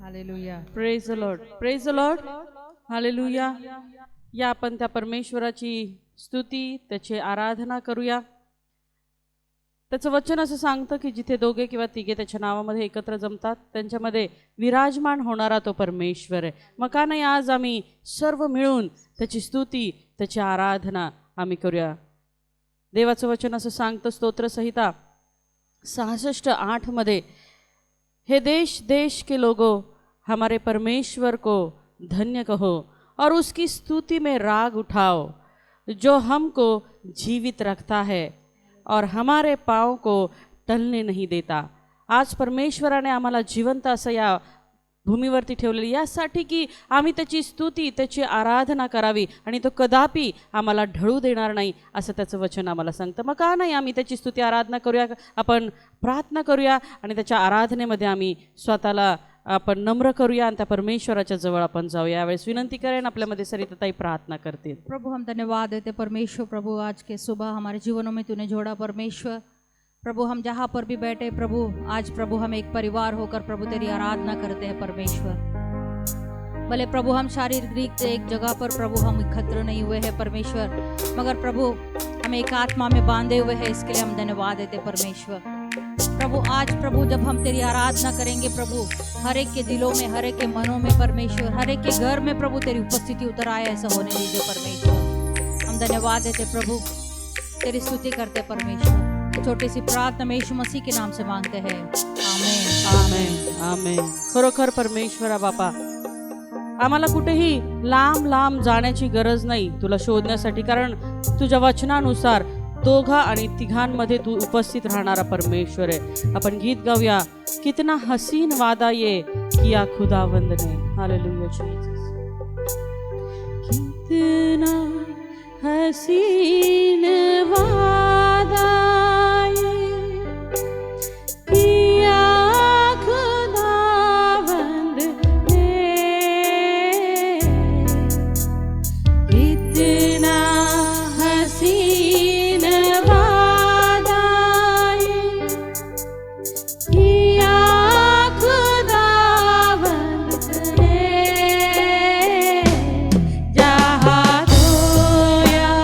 Hallelujah. Praise the Lord, praise the Lord. Hallelujah. या आपण त्या परमेश्वराची स्तुती, त्याची आराधना करूया. त्याचं वचन असं सांगतं की जिथे दोघे किंवा तिघे त्याच्या नावामध्ये एकत्र जमतात त्यांच्यामध्ये विराजमान होणारा तो परमेश्वर आहे. मग का नाही आज आम्ही सर्व मिळून त्याची स्तुती, त्याची आराधना आम्ही करूया. देवाचं वचन असं सांगतं स्तोत्रसंहिता 66:8 मध्ये, हे देश देश के लोगों हमारे परमेश्वर को धन्य कहो और उसकी स्तुति में राग उठाओ, जो हमको जीवित रखता है और हमारे पाँव को टलने नहीं देता. आज परमेश्वराने आम्हाला जिवंत असं या भूमीवरती ठेवलेली यासाठी की आम्ही त्याची स्तुती, त्याची आराधना करावी आणि तो कदापि आम्हाला ढळू देणार नाही असं त्याचं वचन आम्हाला सांगतं. मग का नाही आम्ही त्याची स्तुती आराधना करूया, आपण प्रार्थना करूया आणि त्याच्या आराधनेमध्ये आम्ही स्वतःला आपण नम्र करूया आणि त्या परमेश्वराच्या जवळ आपण जाऊया. यावेळेस विनंती करेन आपल्यामध्ये सरिताताई प्रार्थना करतील. प्रभु हम धन्यवाद देते परमेश्वर. प्रभु आज के सुबह हमारे जीवनों में तूने जोड़ा परमेश्वर. प्रभु हम जहाँ पर भी बैठे प्रभु, आज प्रभु हम एक परिवार होकर प्रभु तेरी आराधना करते हैं परमेश्वर. भले प्रभु हम शारीरिक से एक जगह पर प्रभु हम एकत्र नहीं हुए हैं परमेश्वर, मगर प्रभु हम एक आत्मा में बांधे हुए हैं, इसके लिए हम धन्यवाद देते परमेश्वर. प्रभु आज प्रभु जब हम तेरी आराधना करेंगे प्रभु, हर एक के दिलों में, हर एक के मनों में परमेश्वर, हर एक के घर में प्रभु तेरी उपस्थिति उतर आए, ऐसा होने दीजिए परमेश्वर. हम धन्यवाद देते प्रभु, तेरी स्तुति करते परमेश्वर. छोटी सी प्रार्थना में यीशु मसीह के नाम से मांगते हैं, आमेन. आमेन, आमेन. खरोखर परमेश्वरा बापा, आम्हाला कुठेही लांब लांब जाण्याची गरज नाही तुला शोधण्यासाठी, कारण तुझ्या वचनानुसार दोघा आणि तिघांमध्ये तू उपस्थित राहणारा परमेश्वर आहे. आपण गीत गाऊया, कितना हसीन वादा ये किया खुदावंद ने. Hallelujah Jesus. कितना हसीन वादा ये किया खुदावंद ने, कितना हसीन वादा ये किया खुदावंद ने. जहाँ धोया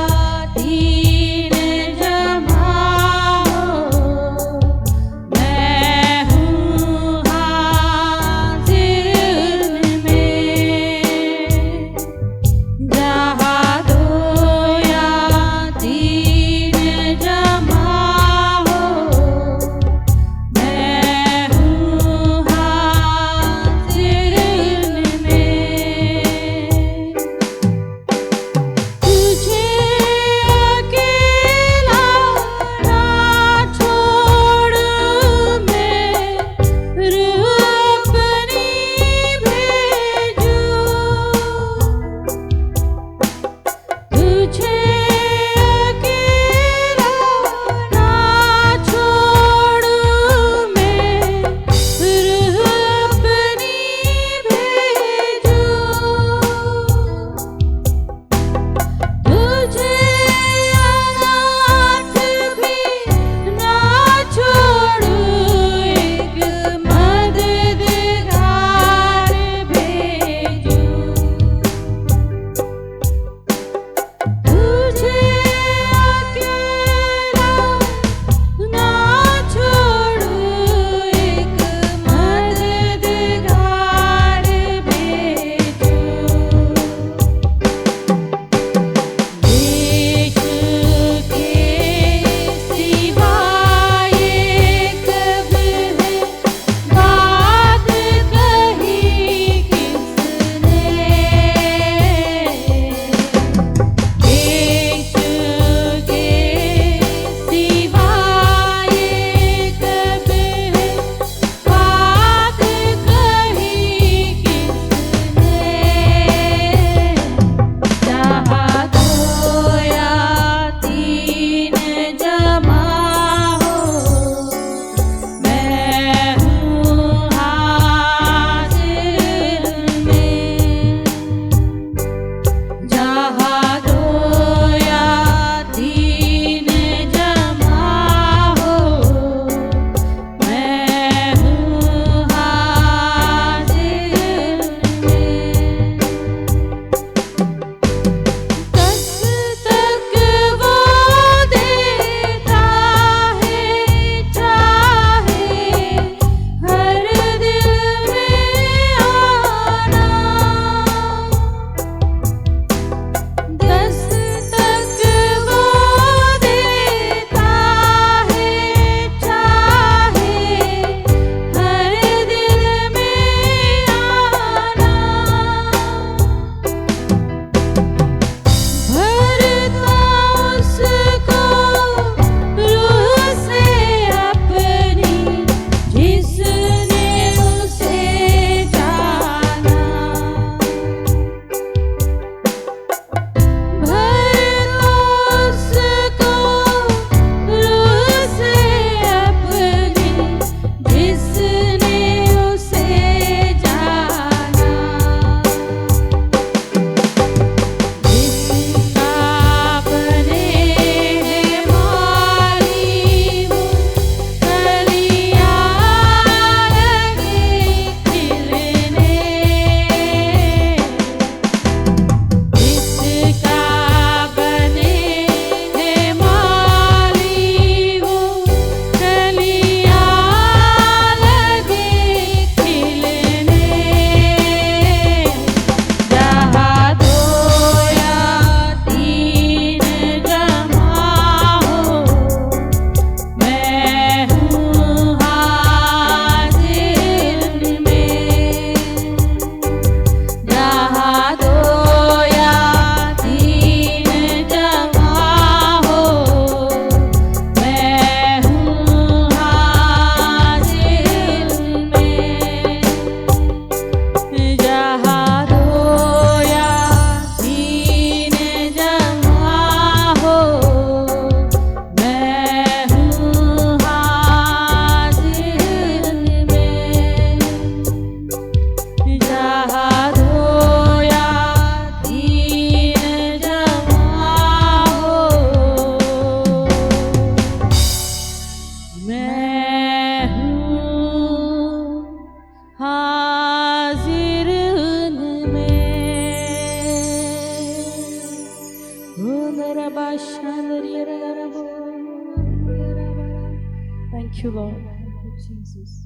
थँक्यू लॉर्ड,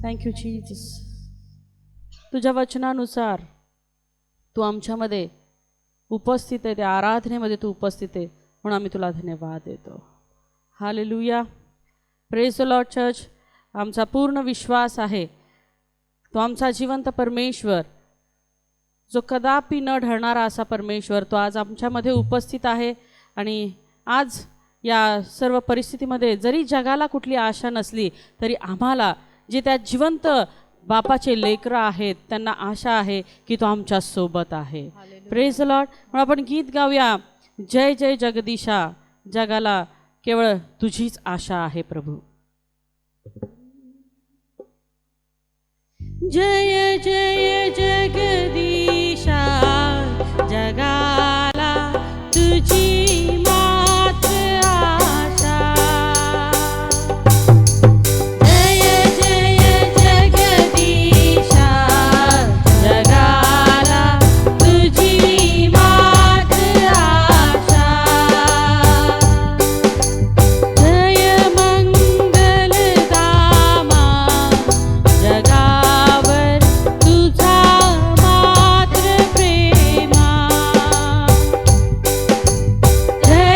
थँक्यू जीसस. तुझ्या वचनानुसार तू आमच्यामध्ये उपस्थित आहे, त्या आराधनेमध्ये तू उपस्थित आहे, म्हणून आम्ही तुला धन्यवाद देतो. Hallelujah. Praise the Lord church. आमचा पूर्ण विश्वास आहे तो आमचा जिवंत परमेश्वर, जो कदापि न ढळणारा असा परमेश्वर, तो आज आमच्यामध्ये उपस्थित आहे. आणि आज या सर्व परिस्थितीमध्ये जरी जगाला कुठली आशा नसली तरी आम्हाला जे त्या जिवंत बापाचे लेकरं आहेत त्यांना आशा आहे की तो आमच्या सोबत आहे. Praise the Lord. म्हणून आपण गीत गाऊया, जय जय जगदीशा, जगाला केवळ तुझीच आशा आहे प्रभू. जय जय जगदीशा, जगाला तुझी मात्र आशा. जय जय जगदीशा, जगाला तुझी मात्र आशा. जय मंगलदामा, जगावर तुझा मात्र प्रेमा. जय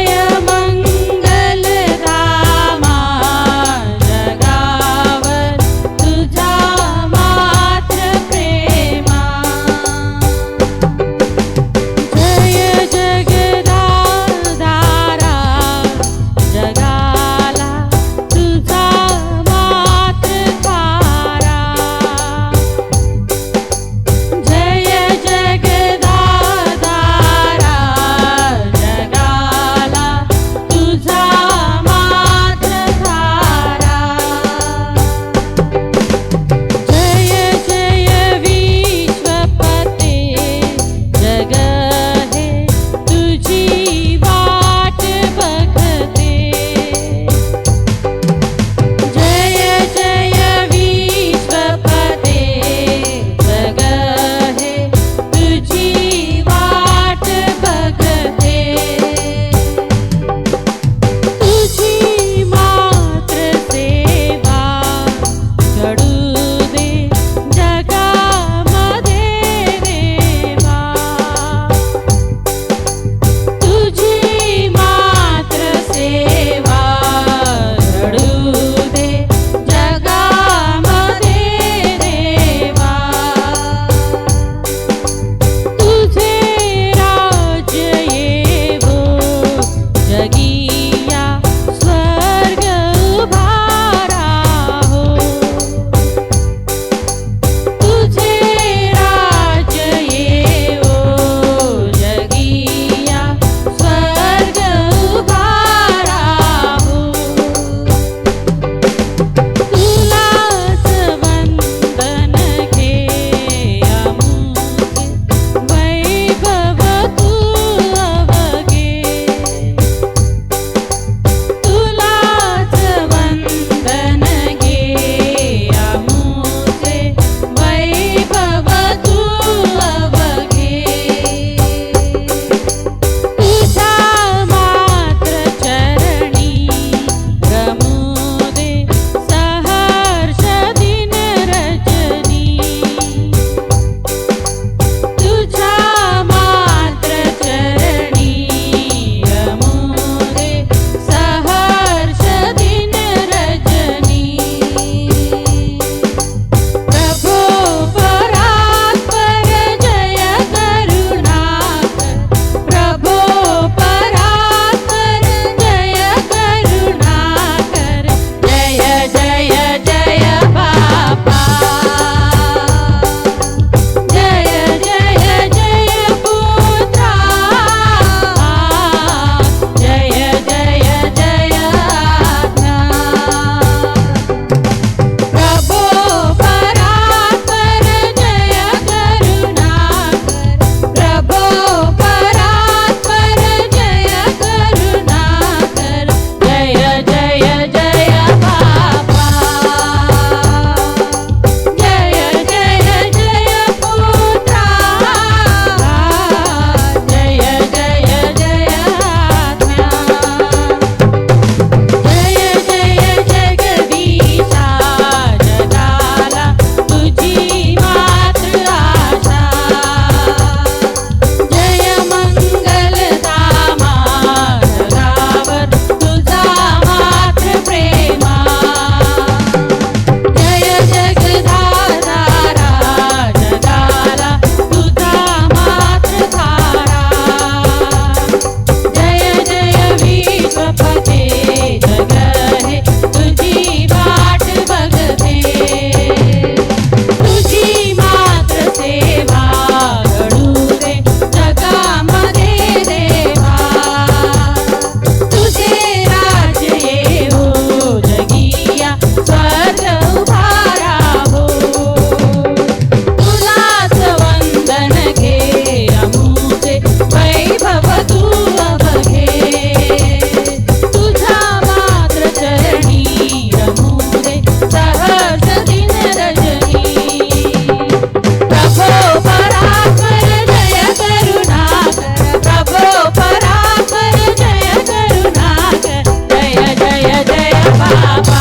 बाबा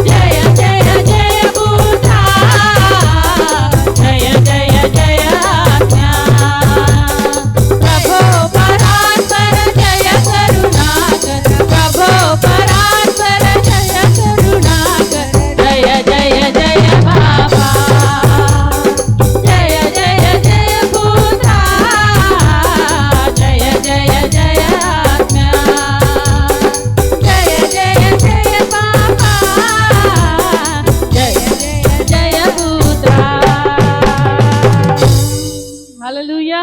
जय जय जय बुद्धा जय जय जय आज्ञा प्रभो परात्पर जय करुणाकर प्रभो परात्पर जय करुणाकर जय जय जय बाबा जय जय जय बुद्धा जय जय जय आज्ञा जय जय जय बाबा जय जय जय बुद्धा हालेलुया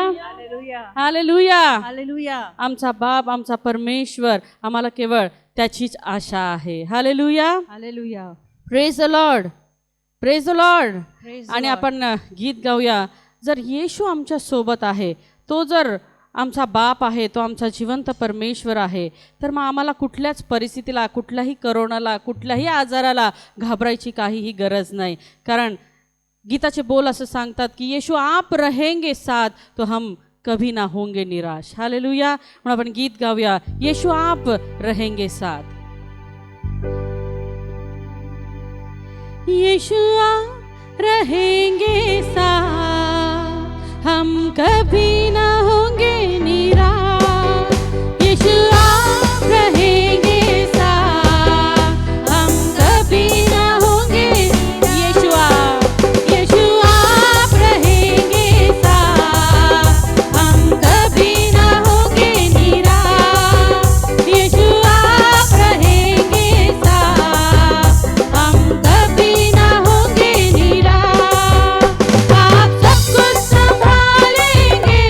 हालेलुया हालेलुया आमचा बाप आमचा परमेश्वर आम्हाला केवळ त्याचीच आशा आहे hallelujah hallelujah praise the Lord praise the Lord Praise the आणि Lord. आपण गीत गाऊया जर येशू आमच्या सोबत आहे तो जर आमचा बाप आहे तो आमचा जिवंत परमेश्वर आहे तर मग आम्हाला कुठल्याच परिस्थितीला कुठल्याही करोनाला कुठल्याही आजाराला घाबरायची काहीही गरज नाही कारण गीताचे बोल असं सांगतात की येशू आप रहेंगे साथ तो हम कभी ना होंगे निराश हालेलुया म्हणून आपण गीत गाऊया येशू आप रहेंगे साथ यीशु आप रहेंगे साथ हम कभी ना होंगे निराश यीशु आप रहेंगे साथ हम कभी ना होंगे यीशु आप रहेंगे साथ हम कभी ना होंगे निराश यीशु आप रहेंगे साथ हम कभी ना होंगे निराश आप सब कुछ संभालेंगे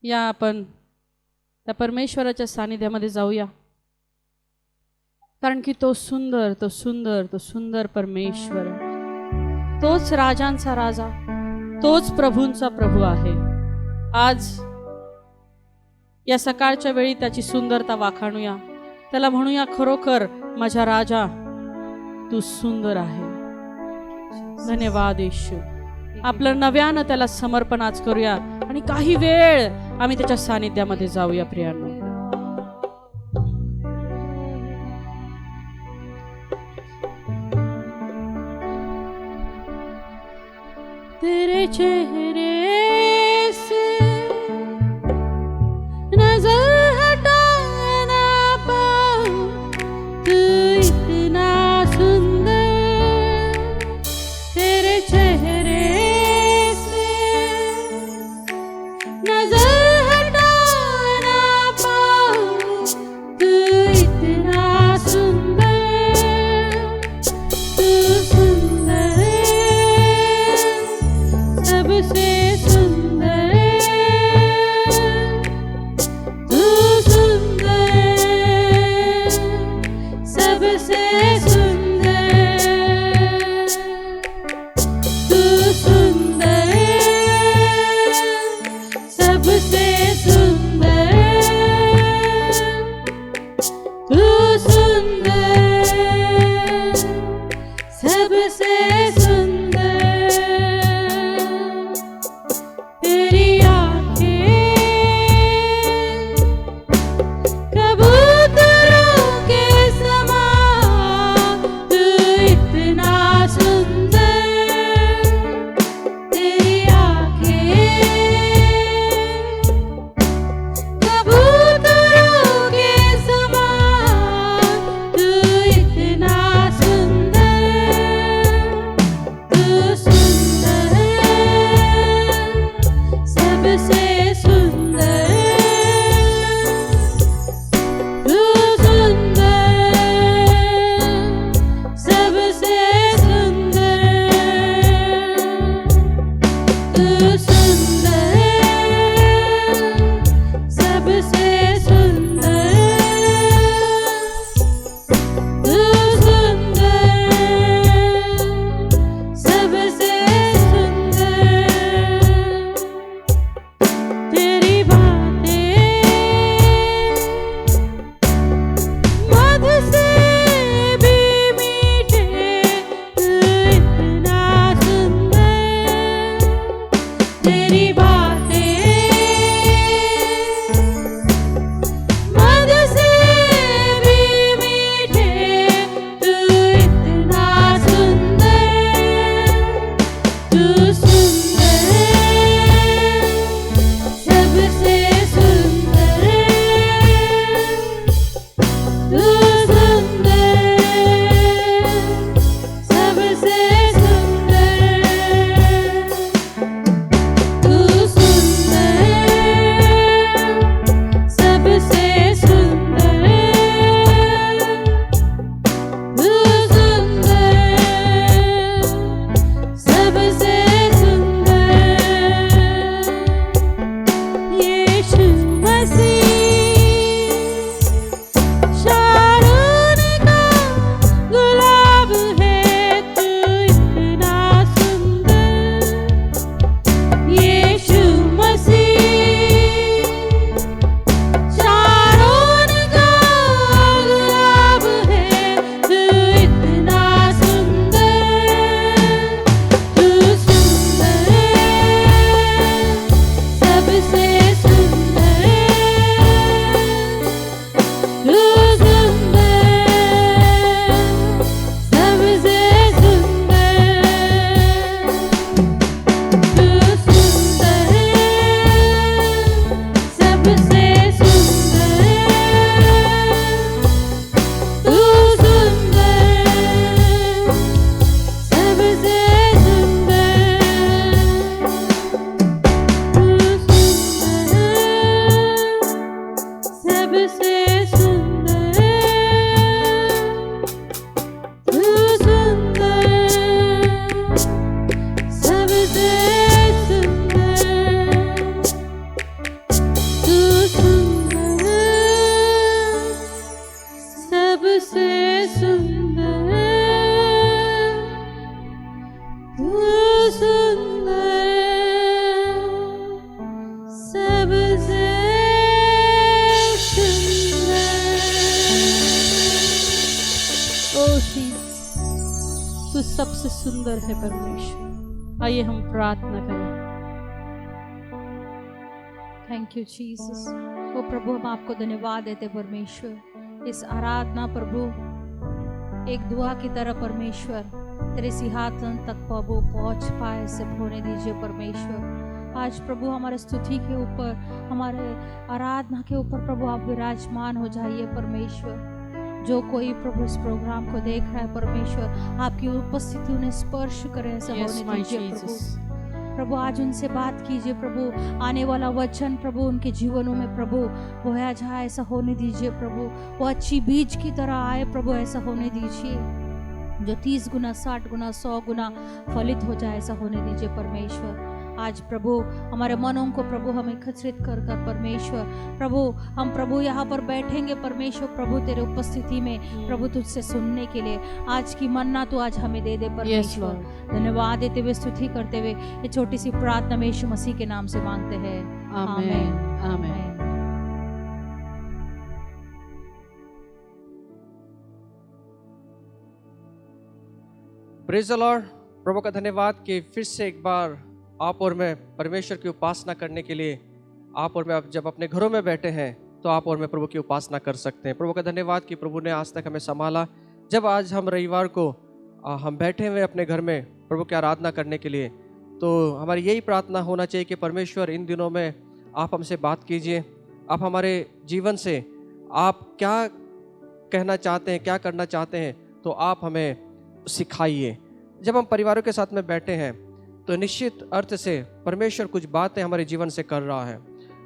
या आपण त्या परमेश्वराच्या सानिध्यामध्ये जाऊया, कारण की तो सुंदर तो सुंदर तो सुंदर परमेश्वर, तोच राजांचा राजा, तोच प्रभूंचा प्रभू आहे. आज या सकाळच्या वेळी त्याची सुंदरता वाखाणूया, त्याला म्हणूया, खरोखर माझा राजा तू सुंदर आहे. धन्यवाद येशू. आपलं नव्यानं त्याला समर्पण आज करूया आणि काही वेळ आम्ही त्याच्या सानिध्यामध्ये जाऊया. प्रियांनो, तेरे चेहरे से नजर हटा ना पाऊं, तू इतना सुंदर. तेरे चेहरे से नजर हटा ना पाऊं, तू इतना सुंदर. तू सुंदर, सबसे सुंदर. तू सुंदर, सबसे सुंदर. तू सुंदर, सबसे सुंदर. तू सुंदर, सबसे सुंदर. तेरी आँखें कबूतरों के समान, तू इतना सुंदर. तेरी आँखें कबूतरों के समान, तू इतना सुंदर. तू सुंदर, सबसे सुंदर. तू सुंदर, सबसे सुंदर. तू सुंदर, सबसे सुंदर. तू सुंदर, सबसे सुंदर. तेरी बातें मध से भी मीठे, तू इतना सुंदर. तेरी बातें मध से भी मीठे, तू इतना सुंदर. तू सुंदर, सबसे सुंदर. तू सुंदर, सबसे सुंदर. तू सुंदर, सबसे सुंदर. तू सुंदर, सबसे सुंदर. यीशु मसीह शारून का गुलाब है, तू इतना सुंदर. यीशु मसीह शारून का गुलाब है, तू इतना सुंदर. तू सुंदर, सबसे सुंदर. तू से सुंदर। ओ जीसस, तू सबसे सुंदर है परमेश्वर। आइए हम प्रार्थना करें। Thank you Jesus. ओ प्रभु, हम आपको धन्यवाद देते परमेश्वर। इस आराधना प्रभु एक दुआ की तरह परमेश्वर तेरे सिंहासन तक प्रभु पहुंच पाए, सब होने दीजिए परमेश्वर। आज प्रभु हमारे स्तुति के ऊपर, हमारे आराधना के ऊपर प्रभु आप विराजमान हो जाइए परमेश्वर। जो कोई प्रभु इस प्रोग्राम को देख रहा है परमेश्वर, आपकी उपस्थिति उन्हें स्पर्श करे, ऐसा Yes, होने my दीजिए Jesus. प्रभु। प्रभु आज उनसे बात कीजिए प्रभु, आने वाला वचन प्रभु उनके जीवनों में प्रभु बोया जाए, ऐसा होने दीजिए प्रभु। वो अच्छी बीज की तरह आए प्रभु, ऐसा होने दीजिए। जो 30 गुना 60 गुना 100 गुना फलित हो जाए, ऐसा होने दीजिए परमेश्वर। आज प्रभु हमारे मनों को प्रभु हम एकत्रित कर कर परमेश्वर प्रभु, हम प्रभु यहाँ पर बैठेंगे परमेश्वर प्रभु तेरे उपस्थिति में प्रभु तुझसे सुनने के लिए। आज की मन्ना तो आज हमें दे दे परमेश्वर। धन्यवाद देते हुए, स्तुति करते हुए ये छोटी सी प्रार्थना में यीशु मसीह के नाम से मांगते हैं, आमीन, आमीन। Praise the Lord. प्रभु का धन्यवाद कि फिर से एक बार आप और मैं परमेश्वर की उपासना करने के लिए, आप और मैं जब अपने घरों में बैठे हैं तो आप और मैं प्रभु की उपासना कर सकते हैं। प्रभु का धन्यवाद कि प्रभु ने आज तक हमें संभाला। जब आज हम रविवार को हम बैठे हुए अपने घर में प्रभु की आराधना करने के लिए, तो हमारी यही प्रार्थना होना चाहिए कि परमेश्वर इन दिनों में आप हमसे बात कीजिए। आप हमारे जीवन से आप क्या कहना चाहते हैं, क्या करना चाहते हैं, तो आप हमें सिखाइए। जब हम परिवारों के साथ में बैठे हैं तो निश्चित अर्थ से परमेश्वर कुछ बातें हमारे जीवन से कर रहा है।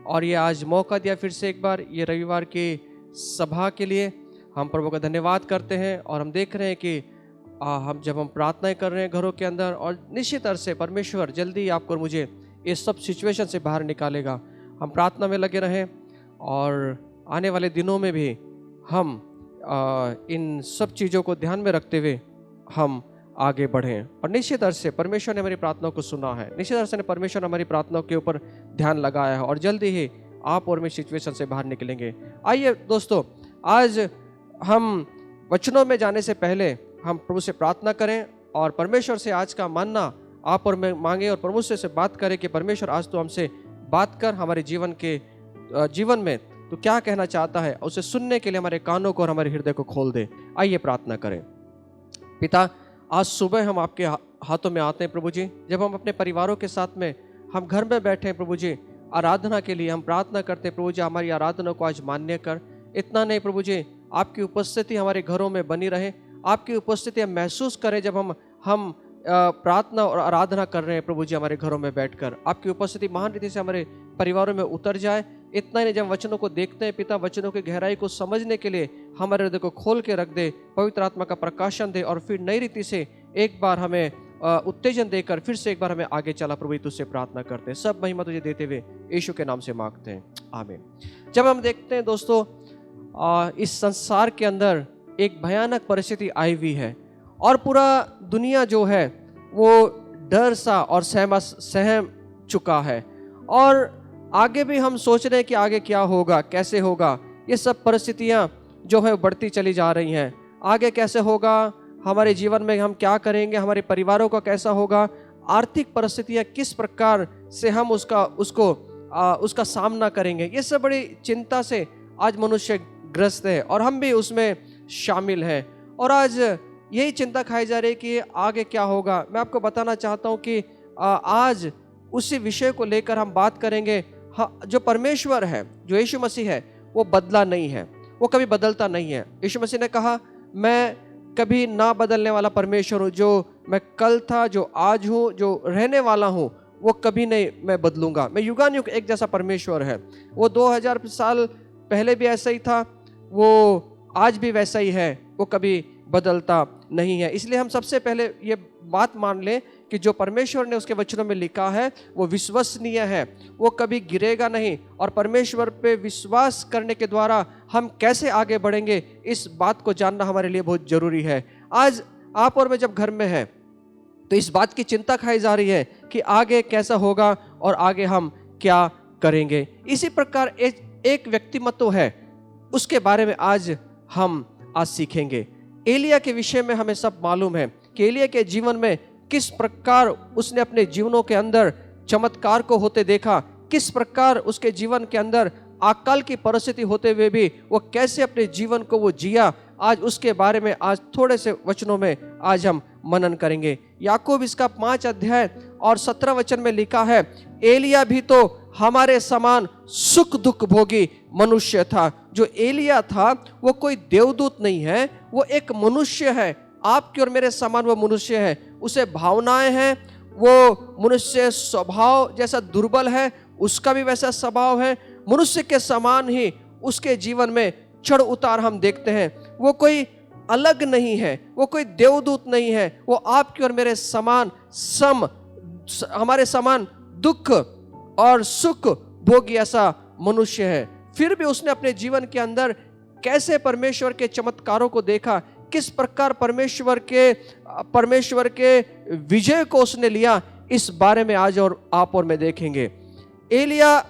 और ये आज मौका दिया फिर से एक बार ये रविवार की सभा के लिए, हम प्रभु का धन्यवाद करते हैं। और हम देख रहे हैं कि हम प्रार्थनाएं कर रहे हैं घरों के अंदर, और निश्चित अर्थ से परमेश्वर जल्दी आपको और मुझे इस सब सिचुएशन से बाहर निकालेगा। हम प्रार्थना में लगे रहें और आने वाले दिनों में भी हम इन सब चीज़ों को ध्यान में रखते हुए हम आगे बढ़ें। और निश्चित अर्थ से परमेश्वर ने हमारी प्रार्थनाओं को सुना है, निश्चित अर्थ से परमेश्वर ने हमारी प्रार्थनाओं के ऊपर ध्यान लगाया है, और जल्दी ही आप और मैं सिचुएशन से बाहर निकलेंगे। आइए दोस्तों, आज हम वचनों में जाने से पहले हम प्रभु से प्रार्थना करें और परमेश्वर से आज का मानना आप और मैं मांगे, और प्रभु से बात करें कि परमेश्वर आज तो हमसे बात कर, हमारे जीवन में तो क्या कहना चाहता है, उसे सुनने के लिए हमारे कानों को और हमारे हृदय को खोल दे। आइए प्रार्थना करें। पिता, आज सुबह हम आपके हाथों में आते हैं प्रभु जी। जब हम अपने परिवारों के साथ में हम घर में बैठे हैं प्रभु जी आराधना के लिए, हम प्रार्थना करते हैं प्रभु जी हमारी आराधना को आज मान्य कर। इतना नहीं प्रभु जी, आपकी उपस्थिति हमारे घरों में बनी रहे, आपकी उपस्थिति हम महसूस करें जब हम प्रार्थना और आराधना कर रहे हैं प्रभु जी हमारे घरों में बैठकर। आपकी उपस्थिति महान रीति से हमारे परिवारों में उतर जाए। इतना ही नहीं, जब वचनों को देखते हैं पिता, वचनों की गहराई को समझने के लिए हमारे हृदय को खोल के रख दे, पवित्र आत्मा का प्रकाशन दे, और फिर नई रीति से एक बार हमें उत्तेजन देकर फिर से एक बार हमें आगे चला। प्रभु तुझसे प्रार्थना करते हैं, सब महिमा तुझे देते हुए यीशु के नाम से मांगते हैं, आमीन। जब हम देखते हैं दोस्तों, इस संसार के अंदर एक भयानक परिस्थिति आई हुई है, और पूरा दुनिया जो है वो डर सा और सहम चुका है, और आगे भी हम सोच रहे हैं कि आगे क्या होगा, कैसे होगा। ये सब परिस्थितियां जो है बढ़ती चली जा रही हैं। आगे कैसे होगा, हमारे जीवन में हम क्या करेंगे, हमारे परिवारों का कैसा होगा, आर्थिक परिस्थितियां किस प्रकार से हम उसका सामना करेंगे, ये सब बड़ी चिंता से आज मनुष्य ग्रस्त है, और हम भी उसमें शामिल हैं। और आज यही चिंता खाई जा रही है कि आगे क्या होगा। मैं आपको बताना चाहता हूँ कि आज उसी विषय को लेकर हम बात करेंगे। जो परमेश्वर है, जो यीशु मसीह है, वो बदला नहीं है, वो कभी बदलता नहीं है। यीशु मसीह ने कहा, मैं कभी ना बदलने वाला परमेश्वर हूँ, जो मैं कल था, जो आज हूँ, जो रहने वाला हूँ, वो कभी नहीं मैं बदलूंगा। मैं युगानुयुग एक जैसा परमेश्वर है। वो 2000 साल पहले भी ऐसा ही था, वो आज भी वैसा ही है, वो कभी बदलता नहीं है। इसलिए हम सबसे पहले ये बात मान लें कि जो परमेश्वर ने उसके वचनों में लिखा है वो विश्वसनीय है, वो कभी गिरेगा नहीं। और परमेश्वर पे विश्वास करने के द्वारा हम कैसे आगे बढ़ेंगे, इस बात को जानना हमारे लिए बहुत जरूरी है। आज आप और मैं जब घर में हैं तो इस बात की चिंता खाई जा रही है कि आगे कैसा होगा और आगे हम क्या करेंगे। इसी प्रकार एक व्यक्तिमत्व है, उसके बारे में आज हम सीखेंगे। एलिया के विषय में हमें सब मालूम है कि एलिया के जीवन में किस प्रकार उसने अपने जीवनों के अंदर चमत्कार को होते देखा, किस प्रकार उसके जीवन के अंदर अकाल की परिस्थिति होते हुए भी वो कैसे अपने जीवन को वो जिया। आज उसके बारे में आज थोड़े से वचनों में आज हम मनन करेंगे। याकूब इसका 5 अध्याय और 17 वचन में लिखा है, एलिया भी तो हमारे समान सुख दुख भोगी मनुष्य था। जो एलिया था वो कोई देवदूत नहीं है, वो एक मनुष्य है, आपके और मेरे समान वो मनुष्य है। उसे भावनाएं हैं, वो मनुष्य स्वभाव जैसा दुर्बल है, उसका भी वैसा स्वभाव है। मनुष्य के समान ही उसके जीवन में चढ़ उतार हम देखते हैं। वो कोई अलग नहीं है, वो कोई देवदूत नहीं है, वो आपके और मेरे समान हमारे समान दुख और सुख भोगी ऐसा मनुष्य है। फिर भी उसने अपने जीवन के अंदर कैसे परमेश्वर के चमत्कारों को देखा, किस प्रकार परमेश्वर के विजय को उसने लिया, इस बारे में आज और आप और मैं देखेंगे। एलिया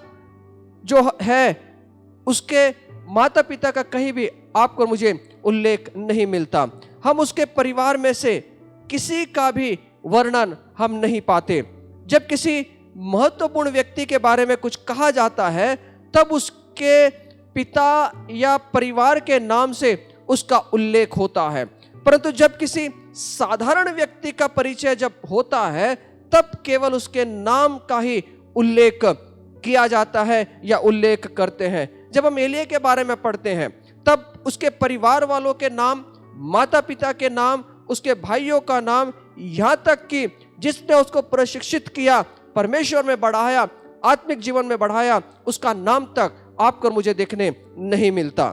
जो है उसके माता पिता का कहीं भी आपको और मुझे उल्लेख नहीं मिलता। हम उसके परिवार में से किसी का भी वर्णन हम नहीं पाते। जब किसी महत्वपूर्ण व्यक्ति के बारे में कुछ कहा जाता है तब उसके पिता या परिवार के नाम से उसका उल्लेख होता है, परंतु जब किसी साधारण व्यक्ति का परिचय जब होता है तब केवल उसके नाम का ही उल्लेख किया जाता है या उल्लेख करते हैं। जब हम एलिया के बारे में पढ़ते हैं तब उसके परिवार वालों के नाम, माता पिता के नाम, उसके भाइयों का नाम, यहाँ तक कि जिसने उसको प्रशिक्षित किया, परमेश्वर में बढ़ाया, आत्मिक जीवन में बढ़ाया, उसका नाम तक आपको और मुझे देखने नहीं मिलता।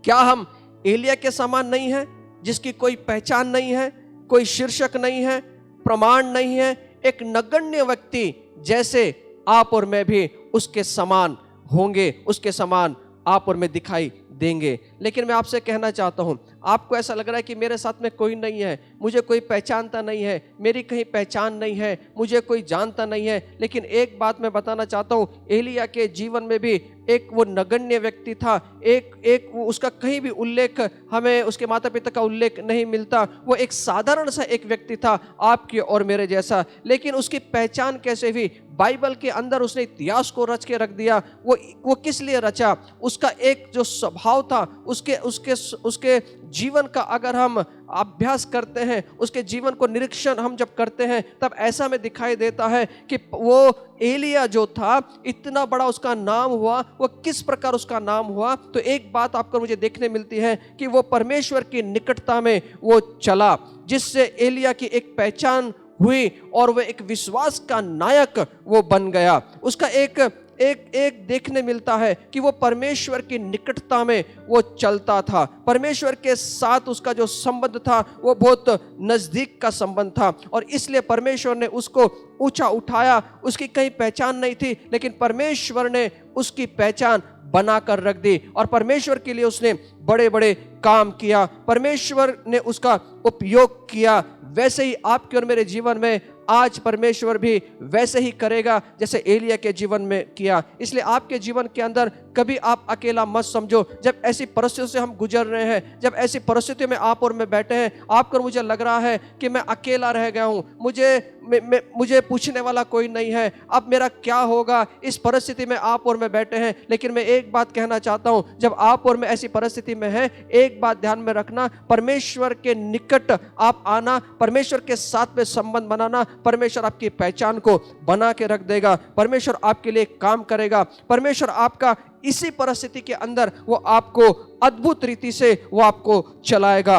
क्या हम एलिया के समान नहीं है, जिसकी कोई पहचान नहीं है, कोई शीर्षक नहीं है, प्रमाण नहीं है, एक नगण्य व्यक्ति जैसे आप और मैं भी उसके समान होंगे, उसके समान आप और मैं दिखाई देंगे। लेकिन मैं आपसे कहना चाहता हूं, आपको ऐसा लग रहा है कि मेरे साथ में कोई नहीं है, मुझे कोई पहचानता नहीं है, मेरी कहीं पहचान नहीं है, मुझे कोई जानता नहीं है। लेकिन एक बात मैं बताना चाहता हूं, एलिया के जीवन में भी एक वो नगण्य व्यक्ति था, एक उसका कहीं भी उल्लेख हमें उसके माता पिता का उल्लेख नहीं मिलता। वो एक साधारण सा एक व्यक्ति था, आपके और मेरे जैसा। लेकिन उसकी पहचान कैसे हुई? बाइबल के अंदर उसने इतिहास को रच के रख दिया। वो किस लिए रचा? उसका एक जो स्वभाव था, उसके जीवन का अगर हम अभ्यास करते हैं, उसके जीवन को निरीक्षण हम जब करते हैं, तब ऐसा में दिखाई देता है कि वो एलिया जो था, इतना बड़ा उसका नाम हुआ, वो किस प्रकार उसका नाम हुआ। तो एक बात आपको मुझे देखने मिलती है कि वो परमेश्वर की निकटता में वो चला, जिससे एलिया की एक पहचान हुई और वह एक विश्वास का नायक वो बन गया। उसका एक देखने मिलता है कि वो परमेश्वर की निकटता में वो चलता था। परमेश्वर के साथ उसका जो संबंध था वो बहुत नजदीक का संबंध था, और इसलिए परमेश्वर ने उसको ऊंचा उठाया। उसकी कहीं पहचान नहीं थी, लेकिन परमेश्वर ने उसकी पहचान बनाकर रख दी, और परमेश्वर के लिए उसने बड़े बड़े काम किया। परमेश्वर ने उसका उपयोग किया। वैसे ही आपके और मेरे जीवन में आज परमेश्वर भी वैसे ही करेगा जैसे एलिया के जीवन में किया। इसलिए आपके जीवन के अंदर कभी आप अकेला मत समझो। जब ऐसी परिस्थितियों से हम गुजर रहे हैं, जब ऐसी परिस्थितियों में आप और मैं बैठे हैं, आपको मुझे लग रहा है कि मैं अकेला रह गया हूं, मुझे पूछने वाला कोई नहीं है, अब मेरा क्या होगा, इस परिस्थिति में आप और मैं बैठे हैं। लेकिन मैं एक बात कहना चाहता हूं, जब आप और मैं ऐसी परिस्थिति में हैं, एक बात ध्यान में रखना, परमेश्वर के निकट आप आना, परमेश्वर के साथ में संबंध बनाना, परमेश्वर आपकी पहचान को बना के रख देगा। परमेश्वर आपके लिए काम करेगा। परमेश्वर आपका इसी परिस्थिति के अंदर वो आपको अद्भुत रीति से वो आपको चलाएगा।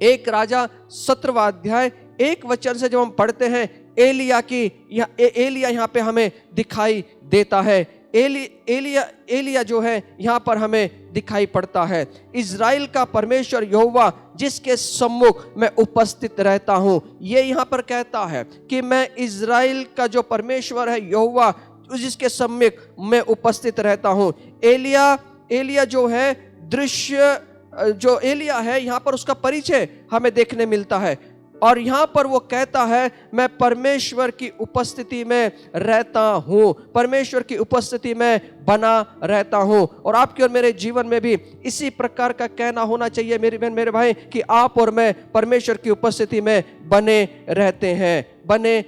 एक राजा 17वां अध्याय 1 वचन से जब हम पढ़ते हैं, एलिया यहाँ पे हमें दिखाई देता है। एलिया जो है यहाँ पर हमें दिखाई पड़ता है। इज़राइल का परमेश्वर यहोवा जिसके सम्मुख मैं उपस्थित रहता हूँ, ये यहाँ पर कहता है कि मैं इज़राइल का जो परमेश्वर है यहोवा जिसके सम्मुख मैं उपस्थित रहता हूँ। एलिया जो है दृश्य, जो एलिया है यहाँ पर उसका परिचय हमें देखने मिलता है। और यहाँ पर वो कहता है मैं परमेश्वर की उपस्थिति में रहता हूँ, परमेश्वर की उपस्थिति में बना रहता हूँ। और आपके और मेरे जीवन में भी इसी प्रकार का कहना होना चाहिए मेरी बहन मेरे भाई, कि आप और मैं परमेश्वर की उपस्थिति में बने रहते हैं, बने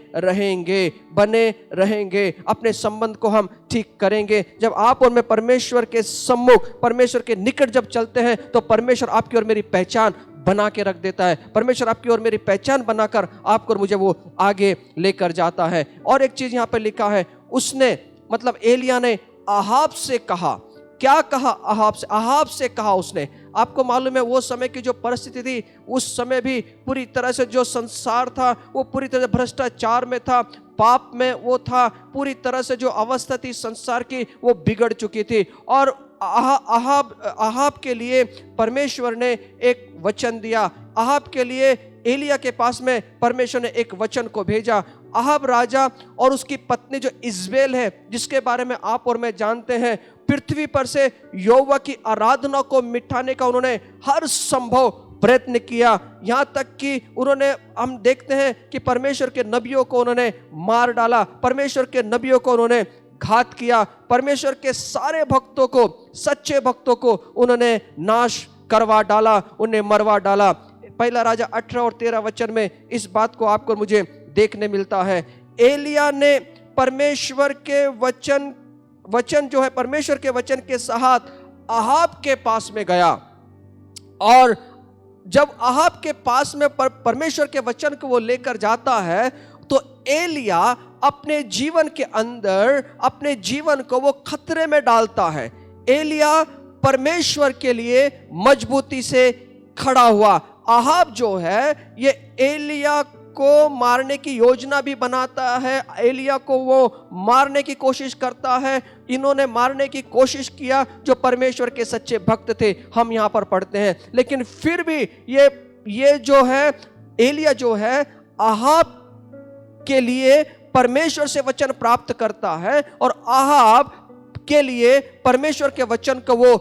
रहेंगे। अपने संबंध को हम ठीक करेंगे। जब आप और मैं परमेश्वर के सम्मुख, परमेश्वर के निकट जब चलते हैं, तो परमेश्वर आपकी और मेरी पहचान बना के रख देता है। परमेश्वर आपकी और मेरी पहचान बनाकर आपको और मुझे वो आगे लेकर जाता है। और एक चीज यहाँ पे लिखा है, उसने मतलब एलिय्याह ने अहाब से कहा। क्या कहा? अहाब से कहा उसने। आपको मालूम है वो समय की जो परिस्थिति थी, उस समय भी पूरी तरह से जो संसार था वो पूरी तरह से भ्रष्टाचार में था, पाप में वो था, पूरी तरह से जो अवस्था थी संसार की वो बिगड़ चुकी थी। और अहाब के लिए परमेश्वर ने एक वचन दिया। अहाब के लिए एलिय्याह के पास में परमेश्वर ने एक वचन को भेजा। अहाब राजा और उसकी पत्नी जो इज़बेल है, जिसके बारे में आप और मैं जानते हैं, पृथ्वी पर से यहोवा की आराधना को मिटाने का उन्होंने हर संभव प्रयत्न किया। यहाँ तक कि उन्होंने, हम देखते हैं कि परमेश्वर के नबियों को उन्होंने मार डाला, परमेश्वर के नबियों को उन्होंने घात किया, परमेश्वर के सारे भक्तों को, सच्चे भक्तों को उन्होंने नाश करवा डाला, उन्हें मरवा डाला। पहला राजा 18 और 13 वचन में इस बात को आपको मुझे देखने मिलता है। एलिय्याह ने परमेश्वर के वचन जो है, परमेश्वर के वचन के साथ अहाब के पास में गया। और जब अहाब के पास में परमेश्वर के वचन को वो लेकर जाता है, तो एलिय्याह अपने जीवन के अंदर अपने जीवन को वो खतरे में डालता है। एलिय्याह परमेश्वर के लिए मजबूती से खड़ा हुआ। अहाब जो है ये एलिय्याह को मारने की योजना भी बनाता है, एलिय्याह को वो मारने की कोशिश करता है। इन्होंने मारने की कोशिश किया जो परमेश्वर के सच्चे भक्त थे, हम यहाँ पर पढ़ते हैं। लेकिन फिर भी ये जो है एलिय्याह जो है अहाब के लिए परमेश्वर से वचन प्राप्त करता है, और अहाब के लिए परमेश्वर के वचन को वो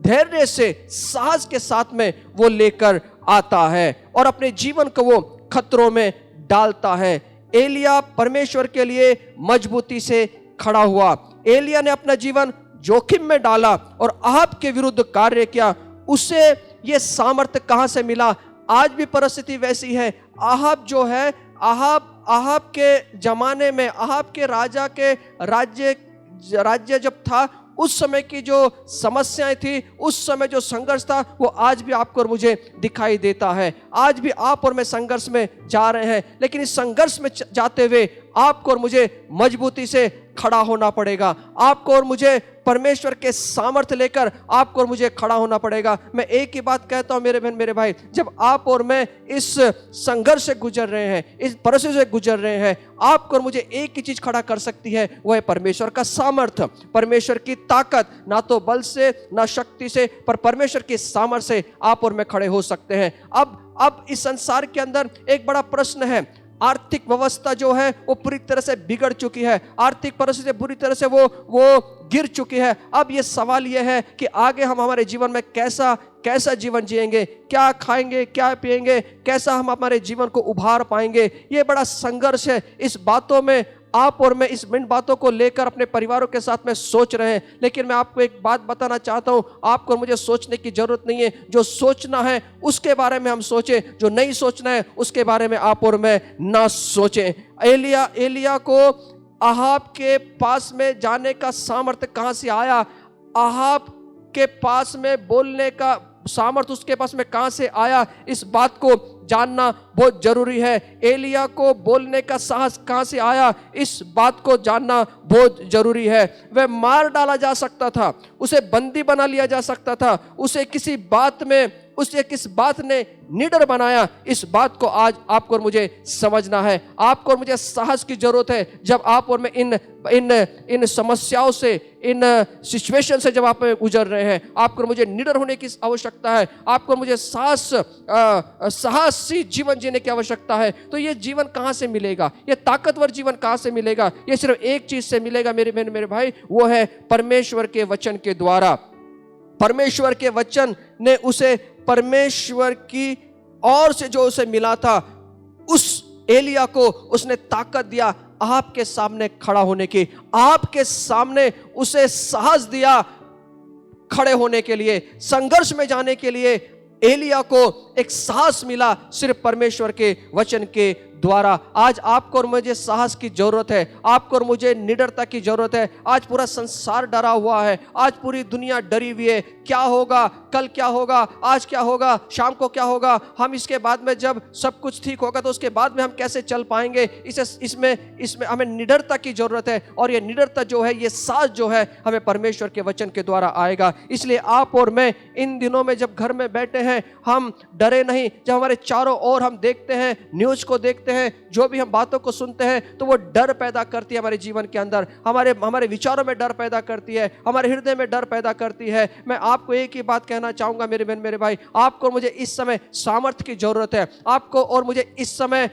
धैर्य से, साहस के साथ में वो लेकर आता है और अपने जीवन को वो खतरों में डालता है। एलिय्याह परमेश्वर के लिए मजबूती से खड़ा हुआ। एलिय्याह ने अपना जीवन जोखिम में डाला और अहाब के विरुद्ध कार्य किया। उसे ये सामर्थ्य कहां से मिला? आज भी परिस्थिति वैसी है। अहाब जो है, अहाब के जमाने में, अहाब के राजा के राज्य जब था, उस समय की जो समस्याएं थी, उस समय जो संघर्ष था, वो आज भी आपको और मुझे दिखाई देता है। आज भी आप और मैं संघर्ष में जा रहे हैं, लेकिन इस संघर्ष में जाते हुए आपको और मुझे मजबूती से खड़ा होना पड़ेगा। आपको और मुझे परमेश्वर के सामर्थ्य लेकर आपको और मुझे खड़ा होना पड़ेगा। मैं एक ही बात कहता हूं मेरे बहन मेरे भाई, जब आप और मैं इस संघर्ष से गुजर रहे हैं, इस परिस्थिति से गुजर रहे हैं, आपको और मुझे एक ही चीज खड़ा कर सकती है, वह है परमेश्वर का सामर्थ्य, परमेश्वर की ताकत। ना तो बल से, ना शक्ति से, पर परमेश्वर के सामर्थ्य से आप और मैं खड़े हो सकते हैं। अब इस संसार के अंदर एक बड़ा प्रश्न है। आर्थिक व्यवस्था जो है वो पूरी तरह से बिगड़ चुकी है, आर्थिक परिस्थिति बुरी तरह से वो गिर चुकी है। अब ये सवाल ये है कि आगे हम हमारे जीवन में कैसा जीवन जिएंगे, क्या खाएंगे, क्या पिएंगे, कैसा हम हमारे जीवन को उभार पाएंगे। ये बड़ा संघर्ष है। इस बातों में आप और मैं इन बातों को लेकर अपने परिवारों के साथ में सोच रहे हैं। लेकिन मैं आपको एक बात बताना चाहता हूं, आपको मुझे सोचने की जरूरत नहीं है। जो सोचना है उसके बारे में हम सोचें, जो नहीं सोचना है उसके बारे में आप और मैं ना सोचें। एलिय्याह को अहाब के पास में जाने का सामर्थ्य कहां से आया? अहाब के पास में बोलने का सामर्थ्य उसके पास में कहां से आया? इस बात को जानना बहुत जरूरी है। एलिय्याह को बोलने का साहस कहां से आया? इस बात को जानना बहुत जरूरी है। वह मार डाला जा सकता था, उसे बंदी बना लिया जा सकता था, उसे किस बात ने निडर बनाया, इस बात को आज आपको और मुझे समझना है। आपको और मुझे साहस की जरूरत है। जब आप और मैं इन समस्याओं से, इन सिचुएशन से जब आप गुजर रहे हैं, आपको और मुझे निडर होने की आवश्यकता है। आपको और मुझे साहसी जीवन जीने की आवश्यकता है। तो ये जीवन कहां से मिलेगा? ये ताकतवर जीवन कहां से मिलेगा? ये सिर्फ एक चीज से मिलेगा मेरे बहन मेरे भाई, वो है परमेश्वर के वचन के द्वारा। परमेश्वर के वचन ने उसे परमेश्वर की ओर से जो उसे मिला था, उस एलिया को उसने ताकत दिया आपके सामने खड़ा होने की, आपके सामने उसे साहस दिया खड़े होने के लिए, संघर्ष में जाने के लिए। एलिया को एक साहस मिला सिर्फ परमेश्वर के वचन के द्वारा। आज आपको और मुझे साहस की जरूरत है, आपको और मुझे निडरता की जरूरत है। आज पूरा संसार डरा हुआ है, आज पूरी दुनिया डरी हुई है। क्या होगा, कल क्या होगा, आज क्या होगा, शाम को क्या होगा, हम इसके बाद में जब सब कुछ ठीक होगा तो उसके बाद में हम कैसे चल पाएंगे। इसमें हमें निडरता की जरूरत है, और ये निडरता जो है, ये साहस जो है, हमें परमेश्वर के वचन के द्वारा आएगा। इसलिए आप और मैं इन दिनों में जब घर में बैठे हैं, हम डरे नहीं। जब हमारे चारों ओर हम देखते हैं, न्यूज को देखते हैं, जो भी हम बातों को सुनते हैं, तो वो डर पैदा करती है हमारे जीवन के अंदर, हमारे विचारों में डर पैदा करती है, हमारे हृदय में डर पैदा करती है। मैं आपको एक ही बात कहना चाहूंगा मेरे बहन मेरे भाई, आपको और मुझे इस समय सामर्थ्य की जरूरत है, आपको और मुझे इस समय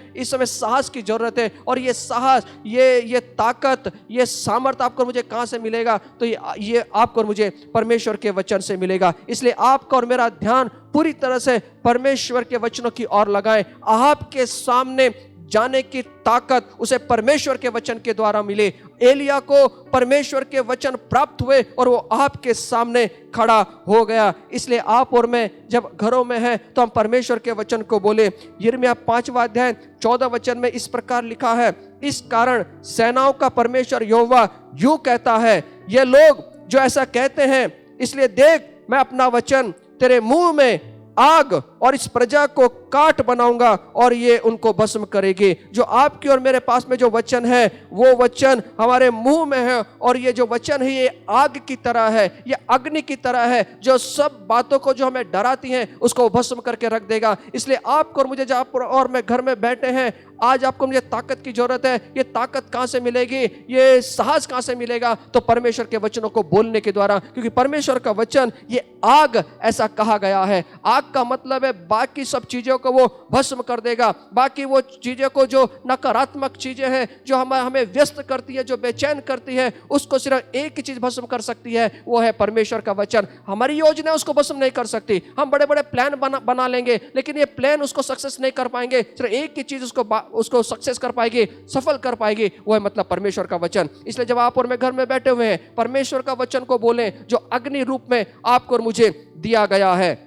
साहस की जरूरत है। और ये साहस, ये ताकत, ये सामर्थ्य आपको और मुझे कहां से मिलेगा? तो ये आपको और मुझे परमेश्वर के वचन से मिलेगा। इसलिए आपका और मेरा ध्यान पूरी तरह से परमेश्वर के वचनों की ओर लगाएं। आपके सामने जाने की ताकत उसे परमेश्वर के वचन के द्वारा मिले। एलिया को परमेश्वर के वचन प्राप्त हुए और वो आपके सामने खड़ा हो गया। इसलिए आप और मैं जब घरों में हैं तो हम परमेश्वर के वचन को बोले। यिर्मयाह 5वां अध्याय 14 वचन में इस प्रकार लिखा है, इस कारण सेनाओं का परमेश्वर यहोवा यूं कहता है, ये लोग जो ऐसा कहते हैं, इसलिए देख मैं अपना वचन तेरे मुंह में आग और इस प्रजा को काट बनाऊंगा और ये उनको भस्म करेगी। जो आपकी और मेरे पास में जो वचन है, वो वचन हमारे मुंह में है, और ये जो वचन है ये आग की तरह है, ये अग्नि की तरह है, जो सब बातों को जो हमें डराती हैं उसको भस्म करके रख देगा। इसलिए आपको और मुझे जब और मैं घर में बैठे हैं, आज आपको मुझे ताकत की जरूरत है। ये ताकत कहां से मिलेगी, ये साहस कहां से मिलेगा? तो परमेश्वर के वचनों को बोलने के द्वारा, क्योंकि परमेश्वर का वचन ये आग, ऐसा कहा गया है। आग का मतलब है बाकी सब चीजों को वो भस्म कर देगा, बाकी वो चीजें को जो नकारात्मक चीजें हैं, जो हमें व्यस्त करती है, जो बेचैन करती है, उसको सिर्फ एक ही चीज भस्म कर सकती है, वो है परमेश्वर का वचन। हमारी योजना उसको भस्म नहीं कर सकती। हम बड़े बड़े प्लान बना लेंगे, लेकिन ये प्लान उसको सक्सेस नहीं कर पाएंगे। सिर्फ एक ही चीज उसको सक्सेस कर पाएगी, सफल कर पाएगी, वो है मतलब परमेश्वर का वचन। इसलिए जब आप और मैं घर में बैठे हुए हैं, परमेश्वर का वचन को बोलें, जो अग्नि रूप में आपको और मुझे दिया गया है।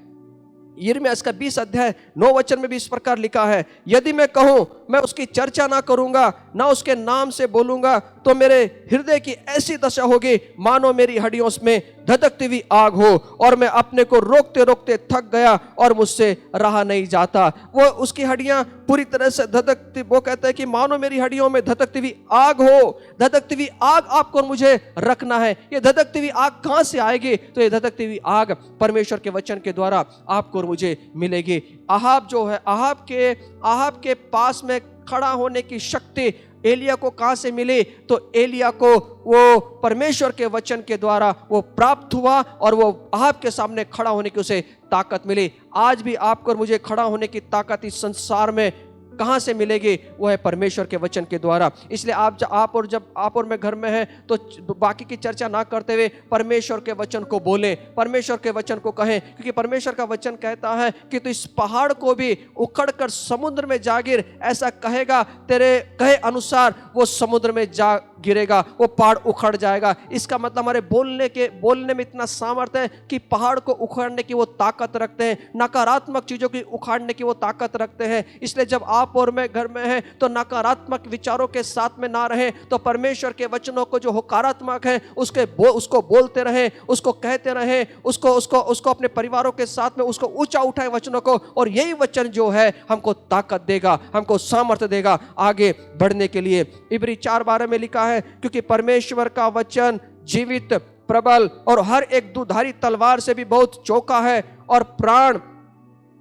यिर्मयाह इसका 20 अध्याय 9 वचन में भी इस प्रकार लिखा है, यदि मैं कहूं मैं उसकी चर्चा ना करूंगा, ना उसके नाम से बोलूंगा, तो मेरे हृदय की ऐसी दशा होगी मानो मेरी हड्डियों में धधकती हुई आग हो, और मैं अपने को रोकते रोकते थक गया और मुझसे रहा नहीं जाता। वो उसकी हड्डियां पूरी तरह से धधकती, वो कहता है कि मानो मेरी हड्डियों में धधकती हुई आग हो। धधकती हुई आग आपको और मुझे रखना है। ये धधकती हुई आग कहां से आएगी? तो ये धधकती हुई आग परमेश्वर के वचन के द्वारा आपको और मुझे मिलेगी। आहाब जो है, आहाब के पास में खड़ा होने की शक्ति एलिया को कहां से मिली? तो एलिया को वो परमेश्वर के वचन के द्वारा वो प्राप्त हुआ, और वो आहाब के सामने खड़ा होने की उसे ताकत मिली। आज भी आपको और मुझे खड़ा होने की ताकत इस संसार में कहां से मिलेगी? वो है परमेश्वर के वचन के द्वारा। इसलिए जब आप और मैं घर में हैं तो बाकी की चर्चा ना करते हुए परमेश्वर के वचन को बोलें, परमेश्वर के वचन को कहें, क्योंकि परमेश्वर का वचन कहता है कि तू इस पहाड़ को भी उखड़कर समुद्र में जा गिर, ऐसा कहेगा, तेरे कहे अनुसार वो समुद्र में जा गिरेगा, वो पहाड़ उखड़ जाएगा। इसका मतलब हमारे बोलने में इतना सामर्थ्य है कि पहाड़ को उखाड़ने की वो ताकत रखते हैं, नकारात्मक चीजों की उखाड़ने की वो ताकत रखते हैं। इसलिए जब आप और मैं घर में हैं तो नकारात्मक विचारों के साथ में ना रहें, तो परमेश्वर के वचनों को जो होकारात्मक है उसको बोलते रहें, उसको कहते रहें, उसको अपने परिवारों के साथ में उसको ऊंचा उठाए वचनों को, और यही वचन जो है हमको ताकत देगा, हमको सामर्थ्य देगा आगे बढ़ने के लिए। इब्री 4:12 में लिखा है, क्योंकि परमेश्वर का वचन जीवित, प्रबल और हर एक दुधारी तलवार से भी बहुत चौका है, और प्राण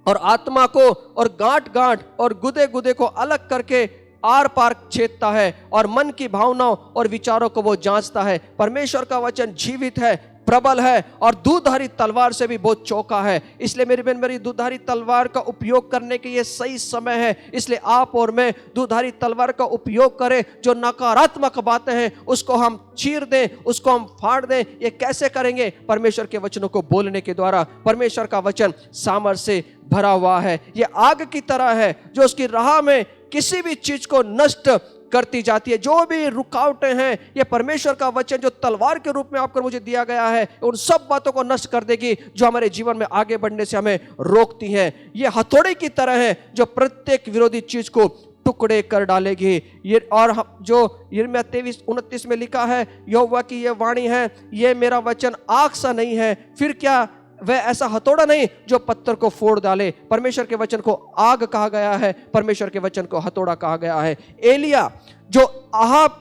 और आत्मा को और गांठ और गुदे को अलग करके आर पार छेदता है, और मन की भावनाओं और विचारों को वो जांचता है। परमेश्वर का वचन जीवित है, प्रबल है, और दूधारी तलवार से भी बहुत चौका है। इसलिए मेरी दूधारी तलवार का उपयोग करने के ये सही समय है। इसलिए आप और मैं दूधारी तलवार का उपयोग करें। जो नकारात्मक बातें हैं उसको हम चीर दें, उसको हम फाड़ दें। ये कैसे करेंगे? परमेश्वर के वचनों को बोलने के द्वारा। परमेश्वर का वचन सामर्थ्य से भरा हुआ है, ये आग की तरह है जो उसकी राह में किसी भी चीज को नष्ट करती जाती है। जो भी रुकावटें हैं, ये परमेश्वर का वचन जो तलवार के रूप में आपको मुझे दिया गया है, उन सब बातों को नष्ट कर देगी जो हमारे जीवन में आगे बढ़ने से हमें रोकती हैं। ये हथौड़े की तरह है जो प्रत्येक विरोधी चीज को टुकड़े कर डालेगी। ये और जो यिर्मयाह 23:29 में लिखा है, यहोवा की ये वाणी है, ये मेरा वचन आग सा नहीं है, फिर क्या वह ऐसा हथौड़ा नहीं जो पत्थर को फोड़ डाले। परमेश्वर के वचन को आग कहा गया है, परमेश्वर के वचन को हथौड़ा कहा गया है। एलिया जो अहाब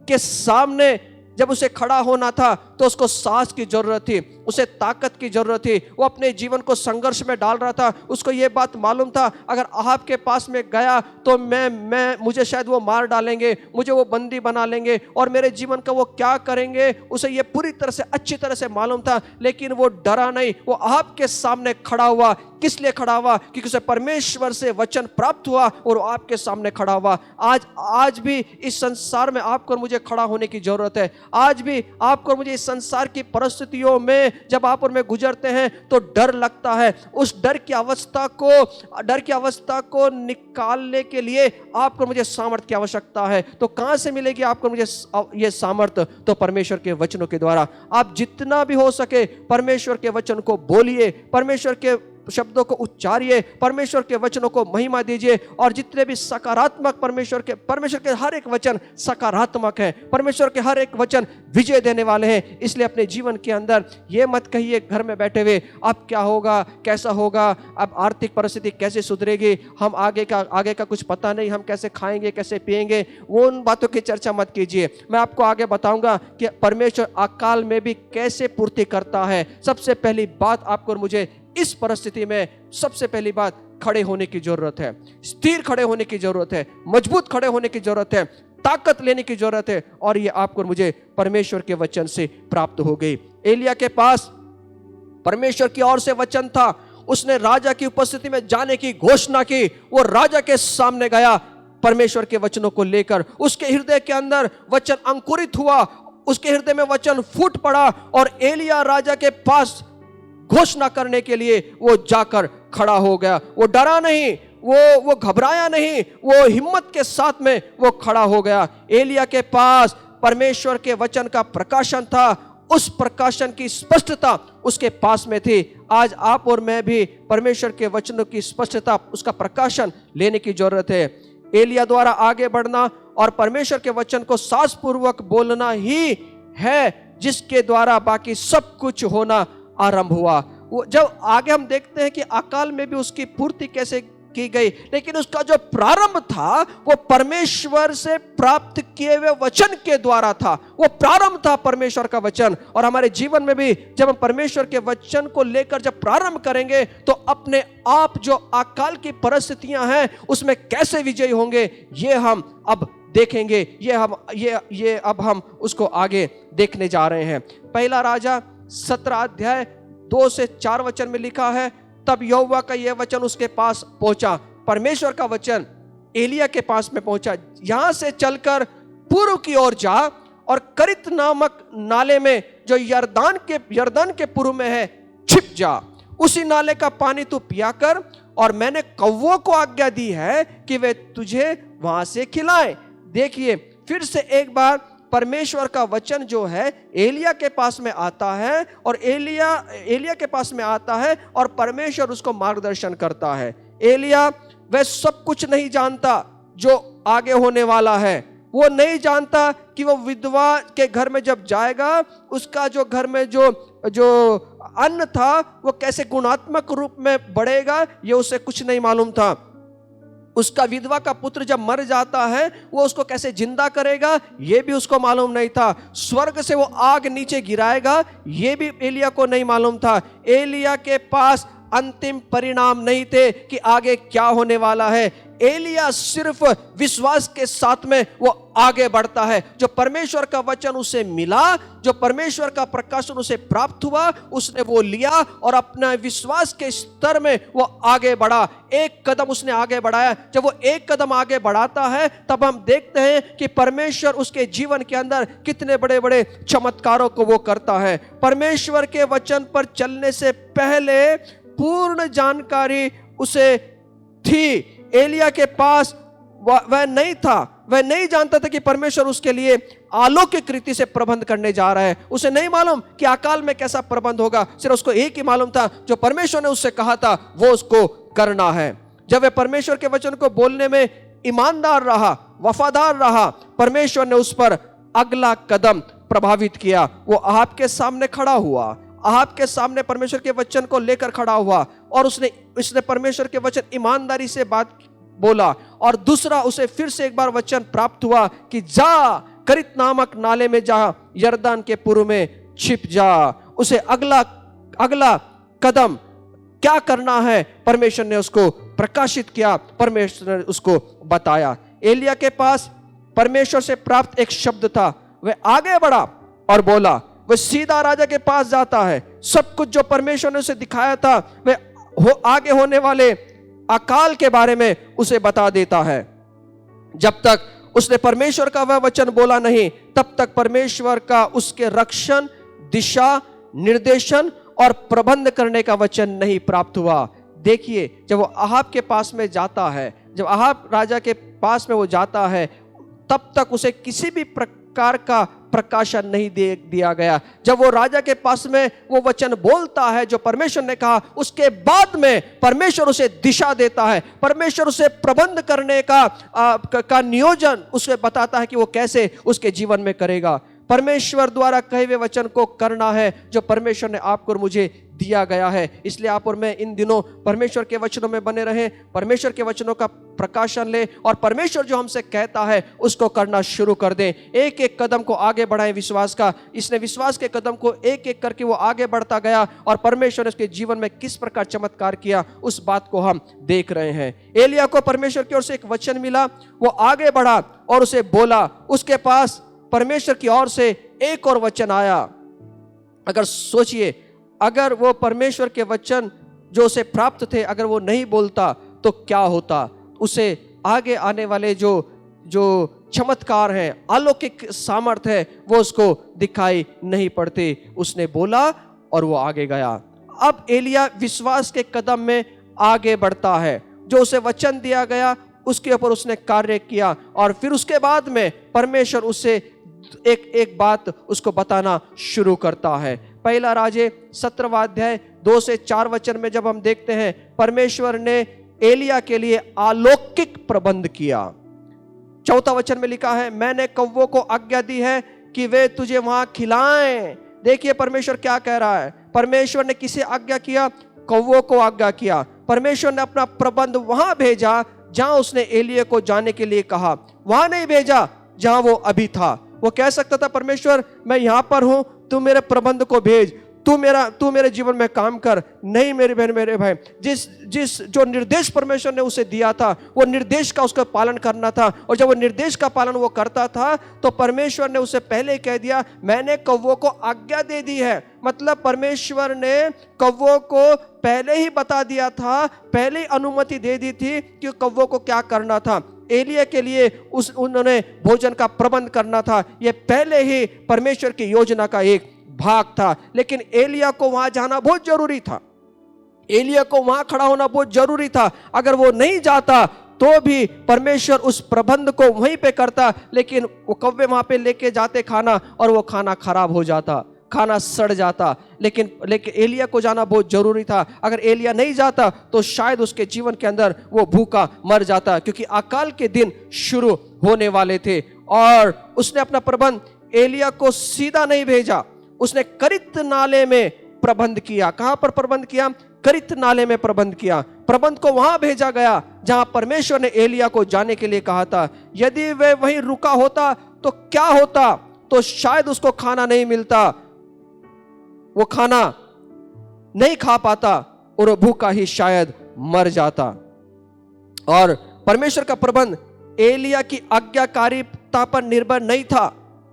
के सामने जब उसे खड़ा होना था तो उसको साहस की जरूरत थी, उसे ताकत की जरूरत थी। वो अपने जीवन को संघर्ष में डाल रहा था। उसको ये बात मालूम था, अगर अहाब के पास में गया तो मुझे शायद वो मार डालेंगे, मुझे वो बंदी बना लेंगे और मेरे जीवन का वो क्या करेंगे। उसे ये पूरी तरह से अच्छी तरह से मालूम था, लेकिन वो डरा नहीं। वो अहाब के सामने खड़ा हुआ। किस लिए खड़ा हुआ? क्योंकि उसे परमेश्वर से वचन प्राप्त हुआ और वो आपके सामने खड़ा हुआ। आज भी इस संसार में आपको और मुझे खड़ा होने की जरूरत है। आज भी आपको और मुझे इस संसार की परिस्थितियों में जब आप और मैं गुजरते हैं तो डर लगता है। उस डर की अवस्था को निकालने के लिए आपको मुझे सामर्थ की आवश्यकता है। तो कहां से मिलेगी आपको मुझे ये सामर्थ? तो परमेश्वर के वचनों के द्वारा। आप जितना भी हो सके परमेश्वर के वचन को बोलिए, परमेश्वर के शब्दों को उच्चारिए, परमेश्वर के वचनों को महिमा दीजिए। और जितने भी सकारात्मक परमेश्वर के हर एक वचन सकारात्मक है, परमेश्वर के हर एक वचन विजय देने वाले हैं। इसलिए अपने जीवन के अंदर ये मत कहिए घर में बैठे हुए अब क्या होगा, कैसा होगा, अब आर्थिक परिस्थिति कैसे सुधरेगी, हम आगे का कुछ पता नहीं, हम कैसे खाएंगे, कैसे पिएंगे। वो उन बातों की चर्चा मत कीजिए। मैं आपको आगे बताऊंगा कि परमेश्वर अकाल में भी कैसे पूर्ति करता है। सबसे पहली बात आपको और मुझे इस परिस्थिति में सबसे पहली बात खड़े होने की जरूरत है, स्थिर खड़े होने की जरूरत है, मजबूत खड़े होने की जरूरत है, ताकत लेने की जरूरत है। और ये आपको और मुझे परमेश्वर के वचन से प्राप्त हो गई। एलिया के पास परमेश्वर की ओर से वचन था। उसने राजा की उपस्थिति में जाने की घोषणा की। वो राजा के सामने गया परमेश्वर के वचनों को लेकर। उसके हृदय के अंदर वचन अंकुरित हुआ, उसके हृदय में वचन फूट पड़ा और एलिया राजा के पास घोषणा करने के लिए वो जाकर खड़ा हो गया। वो डरा नहीं, वो घबराया नहीं, वो हिम्मत के साथ में वो खड़ा हो गया। एलिया के पास परमेश्वर के वचन का प्रकाशन था, उस प्रकाशन की स्पष्टता उसके पास में थी। आज आप और मैं भी परमेश्वर के वचनों की स्पष्टता, उसका प्रकाशन लेने की जरूरत है। एलिया द्वारा आगे बढ़ना और परमेश्वर के वचन को साहसपूर्वक बोलना ही है जिसके द्वारा बाकी सब कुछ होना आरंभ हुआ। वो जब आगे हम देखते हैं कि अकाल में भी उसकी पूर्ति कैसे की गई, लेकिन उसका जो प्रारंभ था वो परमेश्वर से प्राप्त किए हुए वचन के द्वारा था। वो प्रारंभ था परमेश्वर का वचन। और हमारे जीवन में भी जब हम परमेश्वर के वचन को लेकर जब प्रारंभ करेंगे तो अपने आप जो अकाल की परिस्थितियां हैं उसमें कैसे विजयी होंगे, ये हम अब देखेंगे। ये अब हम उसको आगे देखने जा रहे हैं। पहला राजा 17 अध्याय 2 से 4 वचन में लिखा है, तब यहोवा का यह वचन उसके पास पहुंचा। परमेश्वर का वचन एलिया के पास में पहुंचा, यहां से चलकर पूर्व की ओर जा और करित नामक नाले में जो यरदन के पूर्व में है छिप जा। उसी नाले का पानी तू पिया कर, और मैंने कौवों को आज्ञा दी है कि वे तुझे वहां से खिलाएं। देखिए फिर से एक बार परमेश्वर का वचन जो है एलिया के पास में आता है और एलिया के पास में आता है और परमेश्वर उसको मार्गदर्शन करता है। एलिया वह सब कुछ नहीं जानता जो आगे होने वाला है। वो नहीं जानता कि वो विधवा के घर में जब जाएगा उसका जो घर में जो अन्न था वो कैसे गुणात्मक रूप में बढ़ेगा, ये उसे कुछ नहीं मालूम था। उसका विधवा का पुत्र जब मर जाता है वो उसको कैसे जिंदा करेगा, ये भी उसको मालूम नहीं था। स्वर्ग से वो आग नीचे गिराएगा, ये भी एलिया को नहीं मालूम था। एलिया के पास अंतिम परिणाम नहीं थे कि आगे क्या होने वाला है। एलिया सिर्फ विश्वास के साथ में वो आगे बढ़ता है। जो परमेश्वर का वचन उसे मिला, जो परमेश्वर का प्रकाशन उसे प्राप्त हुआ, उसने वो लिया और अपना विश्वास के स्तर में वो आगे बढ़ा। एक कदम उसने आगे बढ़ाया। जब वो एक कदम आगे बढ़ाता है तब हम देखते हैं कि परमेश्वर उसके जीवन के अंदर कितने बड़े बड़े चमत्कारों को वो करता है। परमेश्वर के वचन पर चलने से पहले पूर्ण जानकारी उसे थी। एलिया के पास वह नहीं था, वह नहीं जानता था कि परमेश्वर उसके लिए अलौकिक रीति से प्रबंध करने जा रहा है। उसे नहीं मालूम कि अकाल में कैसा प्रबंध होगा, सिर्फ उसको एक ही मालूम था, जो परमेश्वर ने उससे कहा था वो उसको करना है। जब वह परमेश्वर के वचन को बोलने में ईमानदार रहा, वफादार रहा, परमेश्वर ने उस पर अगला कदम प्रभावित किया। वो अहाब के सामने खड़ा हुआ, अहाब के सामने परमेश्वर के वचन को लेकर खड़ा हुआ और उसने परमेश्वर के वचन ईमानदारी से बात बोला। और दूसरा, उसे फिर से एक बार वचन प्राप्त हुआ कि जा करित नामक नाले में जा, यरदन के पूर्व में छिप जा। उसे अगला कदम क्या करना है परमेश्वर ने उसको प्रकाशित किया, परमेश्वर ने उसको बताया। एलिया के पास परमेश्वर से प्राप्त एक शब्द था, वह आगे बढ़ा और बोला, वह सीधा राजा के पास जाता है। सब कुछ जो परमेश्वर ने उसे दिखाया था वह आगे होने वाले अकाल के बारे में उसे बता देता है। जब तक उसने परमेश्वर का वह वचन बोला नहीं, तब तक परमेश्वर का उसके रक्षण, दिशा, निर्देशन और प्रबंध करने का वचन नहीं प्राप्त हुआ। देखिए, जब वो अहाब के पास में जाता है, जब अहाब राजा के पास में वो जाता है, तब तक उसे किसी भी प्रकार का प्रकाशन नहीं दिया गया। जब वो राजा के पास में वो वचन बोलता है जो परमेश्वर ने कहा, उसके बाद में परमेश्वर उसे दिशा देता है, परमेश्वर उसे प्रबंध करने का नियोजन उसे बताता है कि वो कैसे उसके जीवन में करेगा। परमेश्वर द्वारा कहे हुए वचन को करना है जो परमेश्वर ने आपको और मुझे दिया गया है। इसलिए आप और मैं इन दिनों परमेश्वर के वचनों में बने रहें, परमेश्वर के वचनों का प्रकाशन ले और परमेश्वर जो हमसे कहता है उसको करना शुरू कर दें। एक एक कदम को आगे बढ़ाएं विश्वास का। इसने विश्वास के कदम को एक एक करके वो आगे बढ़ता गया और परमेश्वर ने उसके जीवन में किस प्रकार चमत्कार किया उस बात को हम देख रहे हैं। एलिया को परमेश्वर की ओर से एक वचन मिला, वो आगे बढ़ा और उसे बोला। उसके पास परमेश्वर की ओर से एक और वचन आया। अगर सोचिए, अगर वो परमेश्वर के वचन जो उसे प्राप्त थे अगर वो नहीं बोलता तो क्या होता। उसे आगे आने वाले जो चमत्कार हैं, अलौकिक सामर्थ्य है, वो उसको दिखाई नहीं पड़ते। उसने बोला और वो आगे गया। अब एलिया विश्वास के कदम में आगे बढ़ता है। जो उसे वचन दिया गया उसके ऊपर उसने कार्य किया और फिर उसके बाद में परमेश्वर उससे एक बात उसको बताना शुरू करता है। पहला राजे 17वां अध्याय 2 से 4 वचन में जब हम देखते हैं, परमेश्वर ने एलिया के लिए अलौकिक प्रबंध किया। 4वां वचन में लिखा है, मैंने कौवों को आज्ञा दी है कि वे तुझे वहां खिलाएं। देखिए परमेश्वर क्या कह रहा है। परमेश्वर ने किसे आज्ञा किया? कौवों को आज्ञा किया। परमेश्वर ने अपना प्रबंध वहां भेजा जहां उसने एलिया को जाने के लिए कहा, वहां नहीं भेजा जहां वो अभी था। वो कह सकता था, परमेश्वर मैं यहां पर हूं, तू मेरे प्रबंध को भेज, तू मेरे जीवन में काम कर। नहीं मेरे बहन मेरे भाई, जिस जो निर्देश परमेश्वर ने उसे दिया था वो निर्देश का उसका पालन करना था। और जब वो निर्देश का पालन वो करता था तो परमेश्वर ने उसे पहले ही कह दिया, मैंने कौवों को आज्ञा दे दी है। मतलब परमेश्वर ने कौवों को पहले ही बता दिया था, पहले ही अनुमति दे दी थी कि कौवों को क्या करना था। एलिया के लिए उन्होंने भोजन का प्रबंध करना था। यह पहले ही परमेश्वर की योजना का एक भाग था। लेकिन एलिया को वहां जाना बहुत जरूरी था, एलिया को वहां खड़ा होना बहुत जरूरी था। अगर वो नहीं जाता तो भी परमेश्वर उस प्रबंध को वहीं पे करता, लेकिन वो कौवे वहां पे लेके जाते खाना और वो खाना खराब हो जाता, खाना सड़ जाता। लेकिन एलिया को जाना बहुत जरूरी था। अगर एलिया नहीं जाता तो शायद उसके जीवन के अंदर वो भूखा मर जाता, क्योंकि अकाल के दिन शुरू होने वाले थे। और उसने अपना प्रबंध एलिया को सीधा नहीं भेजा, उसने करित नाले में प्रबंध किया। कहां पर प्रबंध किया? करित नाले में प्रबंध किया। प्रबंध को वहां भेजा गया जहां परमेश्वर ने एलिया को जाने के लिए कहा था। यदि वह वहीं रुका होता तो क्या होता? तो शायद उसको खाना नहीं मिलता, वो खाना नहीं खा पाता और वो भूखा ही शायद मर जाता। और परमेश्वर का प्रबंध एलिया की आज्ञाकारिता पर निर्भर नहीं था,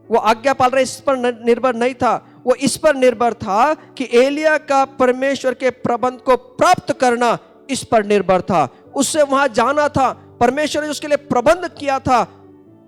वो आज्ञा पाल रहे इस पर निर्भर नहीं था, वो इस पर निर्भर था कि एलिया का परमेश्वर के प्रबंध को प्राप्त करना इस पर निर्भर था। उससे वहां जाना था, परमेश्वर ने उसके लिए प्रबंध किया था,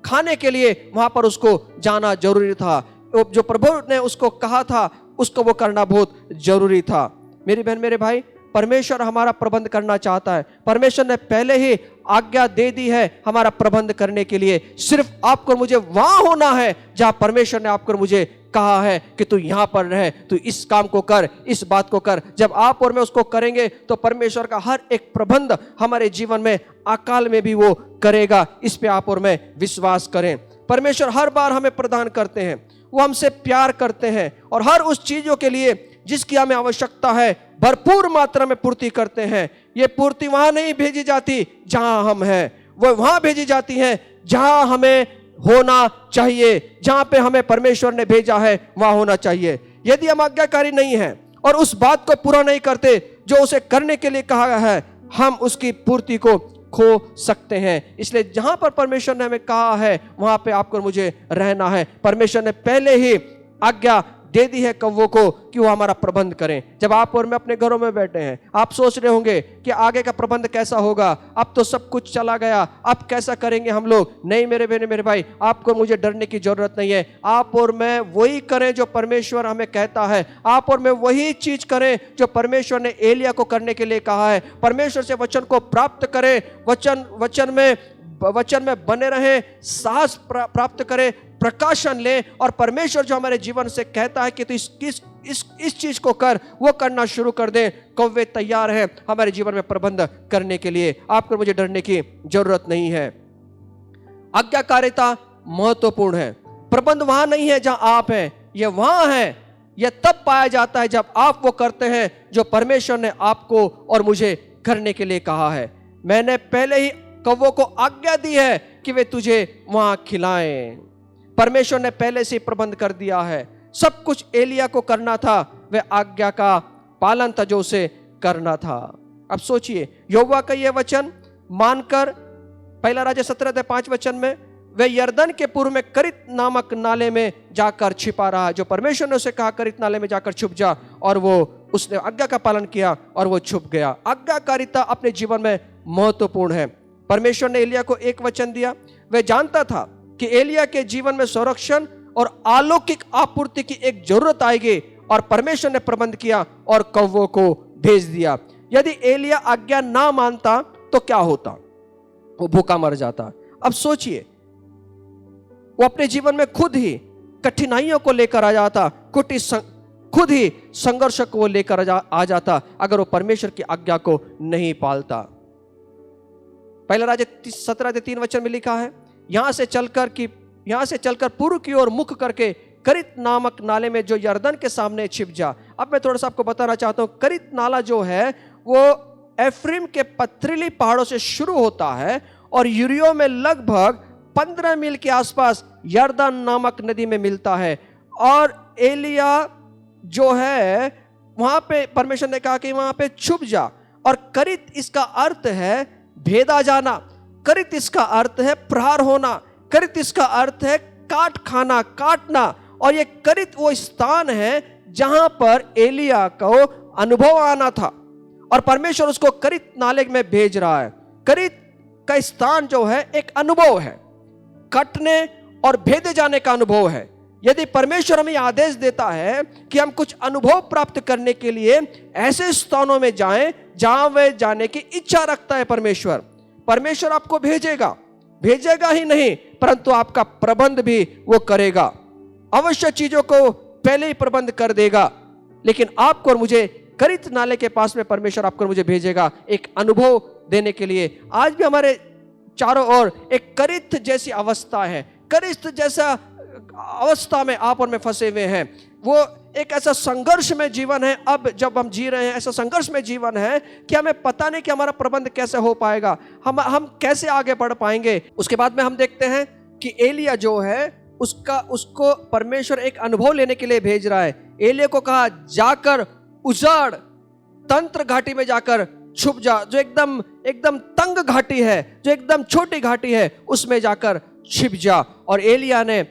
खाने के लिए वहां पर उसको जाना जरूरी था। जो प्रभु ने उसको कहा था उसको वो करना बहुत जरूरी था। मेरी बहन मेरे भाई, परमेश्वर हमारा प्रबंध करना चाहता है। परमेश्वर ने पहले ही आज्ञा दे दी है हमारा प्रबंध करने के लिए। सिर्फ आपको और मुझे वहां होना है जहां परमेश्वर ने आपको और मुझे कहा है कि तू यहां पर रह, तू इस काम को कर, इस बात को कर। जब आप और मैं उसको करेंगे तो परमेश्वर का हर एक प्रबंध हमारे जीवन में अकाल में भी वो करेगा। इस पे आप और मैं विश्वास करें। परमेश्वर हर बार हमें प्रदान करते हैं, वो हमसे प्यार करते हैं और हर उस चीजों के लिए जिसकी हमें आवश्यकता है भरपूर मात्रा में पूर्ति करते हैं। ये पूर्ति वहां नहीं भेजी जाती जहां हम हैं, वो वहां भेजी जाती है जहां हमें होना चाहिए। जहां पे हमें परमेश्वर ने भेजा है वहां होना चाहिए। यदि हम आज्ञाकारी नहीं हैं और उस बात को पूरा नहीं करते जो उसे करने के लिए कहा है, हम उसकी पूर्ति को खो सकते हैं। इसलिए जहां पर परमेश्वर ने हमें कहा है वहां पे आपको और मुझे रहना है। परमेश्वर ने पहले ही आज्ञा दे दी है कौवों को कि वो हमारा प्रबंध करें। जब आप और मैं अपने घरों में बैठे हैं, आप सोच रहे होंगे कि आगे का प्रबंध कैसा होगा, अब तो सब कुछ चला गया, अब कैसा करेंगे हम लोग। नहीं मेरे बहने मेरे भाई, आपको मुझे डरने की जरूरत नहीं है। आप और मैं वही करें जो परमेश्वर हमें कहता है। आप और मैं वही चीज करें जो परमेश्वर ने एलिया को करने के लिए कहा है। परमेश्वर से वचन को प्राप्त करें, वचन में बने रहें, साहस प्राप्त करें, प्रकाशन लें और परमेश्वर जो हमारे जीवन से कहता है कि तो इस चीज को कर, वो करना शुरू कर दें। कौवे तैयार हैं हमारे जीवन में प्रबंध करने के लिए। आपको मुझे डरने की जरूरत नहीं है। आज्ञाकारिता महत्वपूर्ण है। प्रबंध वहां नहीं है जहां आप हैं, यह वहां है। यह तब पाया जाता है जब आप वो करते हैं जो परमेश्वर ने आपको और मुझे करने के लिए कहा है। मैंने पहले ही कौवों को आज्ञा दी है कि वे तुझे वहां खिलाएं। परमेश्वर ने पहले से प्रबंध कर दिया है। सब कुछ एलिया को करना था, वह आज्ञा का पालन था जो उसे करना था। अब सोचिए, यहोवा का यह वचन मानकर पहला राजा 17:5 में वह यरदन के पूर्व में करित नामक नाले में जाकर छिपा रहा। जो परमेश्वर ने उसे कहा करित नाले में जाकर छुप जा, और वो उसने आज्ञा का पालन किया और वो छुप गया। आज्ञाकारिता अपने जीवन में महत्वपूर्ण है। परमेश्वर ने एलिया को एक वचन दिया। वह जानता था कि एलिया के जीवन में संरक्षण और अलौकिक आपूर्ति की एक जरूरत आएगी, और परमेश्वर ने प्रबंध किया और कौवों को भेज दिया। यदि एलिया आज्ञा ना मानता तो क्या होता? वो भूखा मर जाता। अब सोचिए, वो अपने जीवन में खुद ही कठिनाइयों को लेकर आ जाता, खुद ही संघर्ष को लेकर आ जाता अगर वो परमेश्वर की आज्ञा को नहीं पालता। पहला राजा 17:3 में लिखा है, यहां से चलकर पूर्व की ओर मुख करके करित नामक नाले में जो यरदन के सामने छिप जा। अब मैं थोड़ा सा आपको बताना चाहता हूं, करित नाला जो है वो एफ्रीम के पथरीली पहाड़ों से शुरू होता है और यूरियो में लगभग 15 मील के आसपास यरदन नामक नदी में मिलता है। और एलिया जो है वहां पे परमेश्वर ने कहा कि वहां पे छुप जा। और करित इसका अर्थ है भेदा जाना, करित इसका अर्थ है प्रहार होना, करित इसका अर्थ है काट खाना, काटना। और ये करित वो स्थान है जहां पर एलिया को अनुभव आना था, और परमेश्वर उसको करित नाले में भेज रहा है। करित का स्थान जो है एक अनुभव है, कटने और भेदे जाने का अनुभव है। यदि परमेश्वर हमें आदेश देता है कि हम कुछ अनुभव प्राप्त करने के लिए ऐसे स्थानों में जाएं जहां वे जाने की इच्छा रखता है परमेश्वर आपको भेजेगा ही नहीं, परंतु आपका प्रबंध भी वो करेगा। अवश्य चीजों को पहले ही प्रबंध कर देगा, लेकिन आपको और मुझे करित नाले के पास में परमेश्वर आपको और मुझे भेजेगा एक अनुभव देने के लिए। आज भी हमारे चारों ओर एक करित जैसी अवस्था है, करित जैसा अवस्था में आप और मैं फंसे हुए हैं। वो एक ऐसा संघर्ष में जीवन है, अब जब हम जी रहे हैं ऐसा संघर्ष में जीवन है कि हमें पता नहीं कि हमारा प्रबंध कैसे हो पाएगा, हम कैसे आगे बढ़ पाएंगे। उसके बाद में हम देखते हैं कि एलिया जो है उसको परमेश्वर एक अनुभव लेने के लिए भेज रहा है। एलिया को कहा जाकर उजाड़ तंत्र घाटी में जाकर छुप जा, जो एकदम तंग घाटी है, जो एकदम छोटी घाटी है, उसमें जाकर छिप जा। और एलिया ने,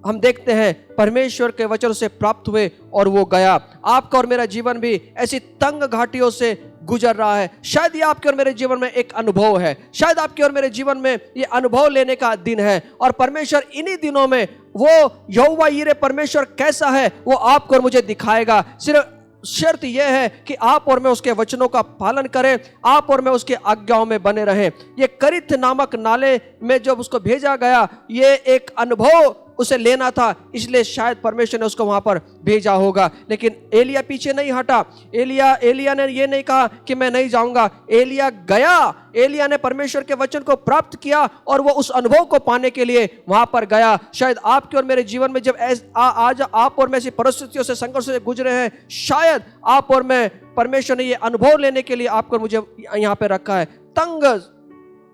हम देखते हैं, परमेश्वर के वचन से प्राप्त हुए और वो गया। आपका और मेरा जीवन भी ऐसी तंग घाटियों से गुजर रहा है। शायद ये आपके और मेरे जीवन में एक अनुभव है, शायद आपके और मेरे जीवन में ये अनुभव लेने का दिन है। और परमेश्वर इन्हीं दिनों में वो यहोवा यीरे परमेश्वर कैसा है वो आपको और मुझे दिखाएगा। सिर्फ शर्त यह है कि आप और मैं उसके वचनों का पालन करें, आप और मैं उसके आज्ञाओं में बने रहें। ये करिथ नामक नाले में जब उसको भेजा गया, ये एक अनुभव उसे लेना था, इसलिए शायद परमेश्वर ने उसको वहां पर भेजा होगा। लेकिन एलिया पीछे नहीं हटा। एलिया ने ये नहीं कहा कि मैं नहीं जाऊंगा। एलिया गया। एलिया ने परमेश्वर के वचन को प्राप्त किया और वो उस अनुभव को पाने के लिए वहां पर गया। शायद आपके और मेरे जीवन में जब आज आप और मैं ऐसी परिस्थितियों से, संघर्षों से गुजरे हैं, शायद आप और मैं, परमेश्वर ने ये अनुभव लेने के लिए आपको और मुझे यहाँ पे रखा है। तंग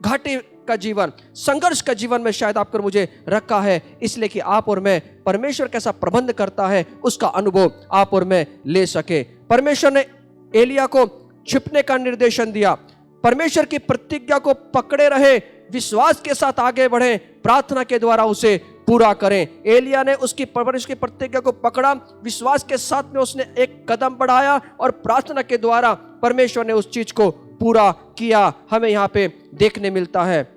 घाटी का जीवन, संघर्ष का जीवन में शायद आपको मुझे रखा है, इसलिए कि आप और मैं परमेश्वर कैसा प्रबंध करता है उसका अनुभव आप और मैं ले सके। परमेश्वर ने एलिया को छिपने का निर्देशन दिया। परमेश्वर की प्रतिज्ञा को पकड़े रहे, विश्वास के साथ आगे बढ़े, प्रार्थना के द्वारा उसे पूरा करें। एलिया ने उसकी परमेश्वर की प्रतिज्ञा को पकड़ा, विश्वास के साथ में उसने एक कदम बढ़ाया और प्रार्थना के द्वारा परमेश्वर ने उस चीज को पूरा किया। हमें यहाँ पे देखने मिलता है,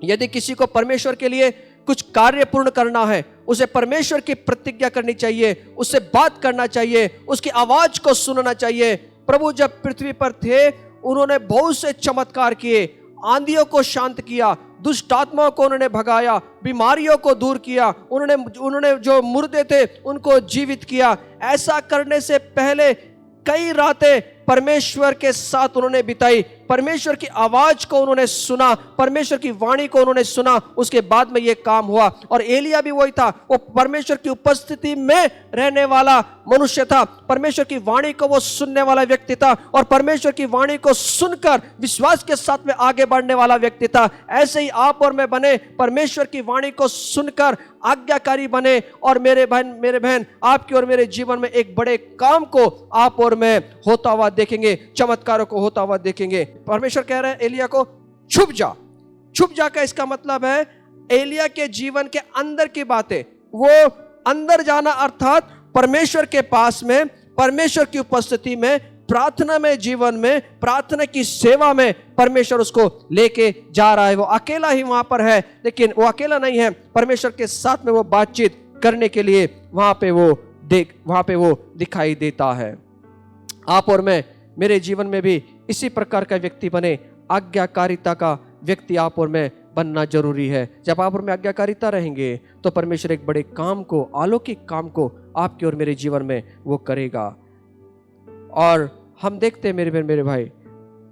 यदि किसी को परमेश्वर के लिए कुछ कार्य पूर्ण करना है, उसे परमेश्वर की प्रतिज्ञा करनी चाहिए, उससे बात करना चाहिए, उसकी आवाज को सुनना चाहिए। प्रभु जब पृथ्वी पर थे, उन्होंने बहुत से चमत्कार किए, आंधियों को शांत किया, दुष्ट आत्माओं को उन्होंने भगाया, बीमारियों को दूर किया, उन्होंने जो मुर्दे थे उनको जीवित किया। ऐसा करने से पहले कई रातें परमेश्वर के साथ उन्होंने बिताई, परमेश्वर की आवाज को उन्होंने सुना, परमेश्वर की वाणी को उन्होंने सुना, उसके बाद में यह काम हुआ। और एलिया भी वही था, वो परमेश्वर की उपस्थिति में रहने वाला मनुष्य था, परमेश्वर की वाणी को वो सुनने वाला व्यक्ति था और परमेश्वर की वाणी को सुनकर विश्वास के साथ में आगे बढ़ने वाला व्यक्ति था। ऐसे ही आप और मैं बने, परमेश्वर की वाणी को सुनकर आज्ञाकारी बने। और मेरे बहन आपके और मेरे जीवन में एक बड़े काम को आप और मैं होता हुआ देखेंगे, चमत्कारों को होता हुआ देखेंगे। परमेश्वर कह रहे हैं एलिया को छुप जा। छुप जा का इसका मतलब है एलिया के जीवन के अंदर की बातें, वो अंदर जाना, अर्थात परमेश्वर के पास में, परमेश्वर की उपस्थिति में, प्रार्थना में, जीवन में, प्रार्थना की सेवा में परमेश्वर उसको लेके जा रहा है। वो अकेला ही वहां पर है, लेकिन वो अकेला नहीं है, परमेश्वर के साथ में वो बातचीत करने के लिए वहां पे वो दिखाई देता है। आप और मैं, मेरे जीवन में भी इसी प्रकार का व्यक्ति बने, आज्ञाकारिता का व्यक्ति आप और मैं बनना जरूरी है। जब आप और मैं आज्ञाकारिता रहेंगे तो परमेश्वर एक बड़े काम को, अलौकिक काम को आपके और मेरे जीवन में वो करेगा। और हम देखते हैं मेरे बहन मेरे भाई,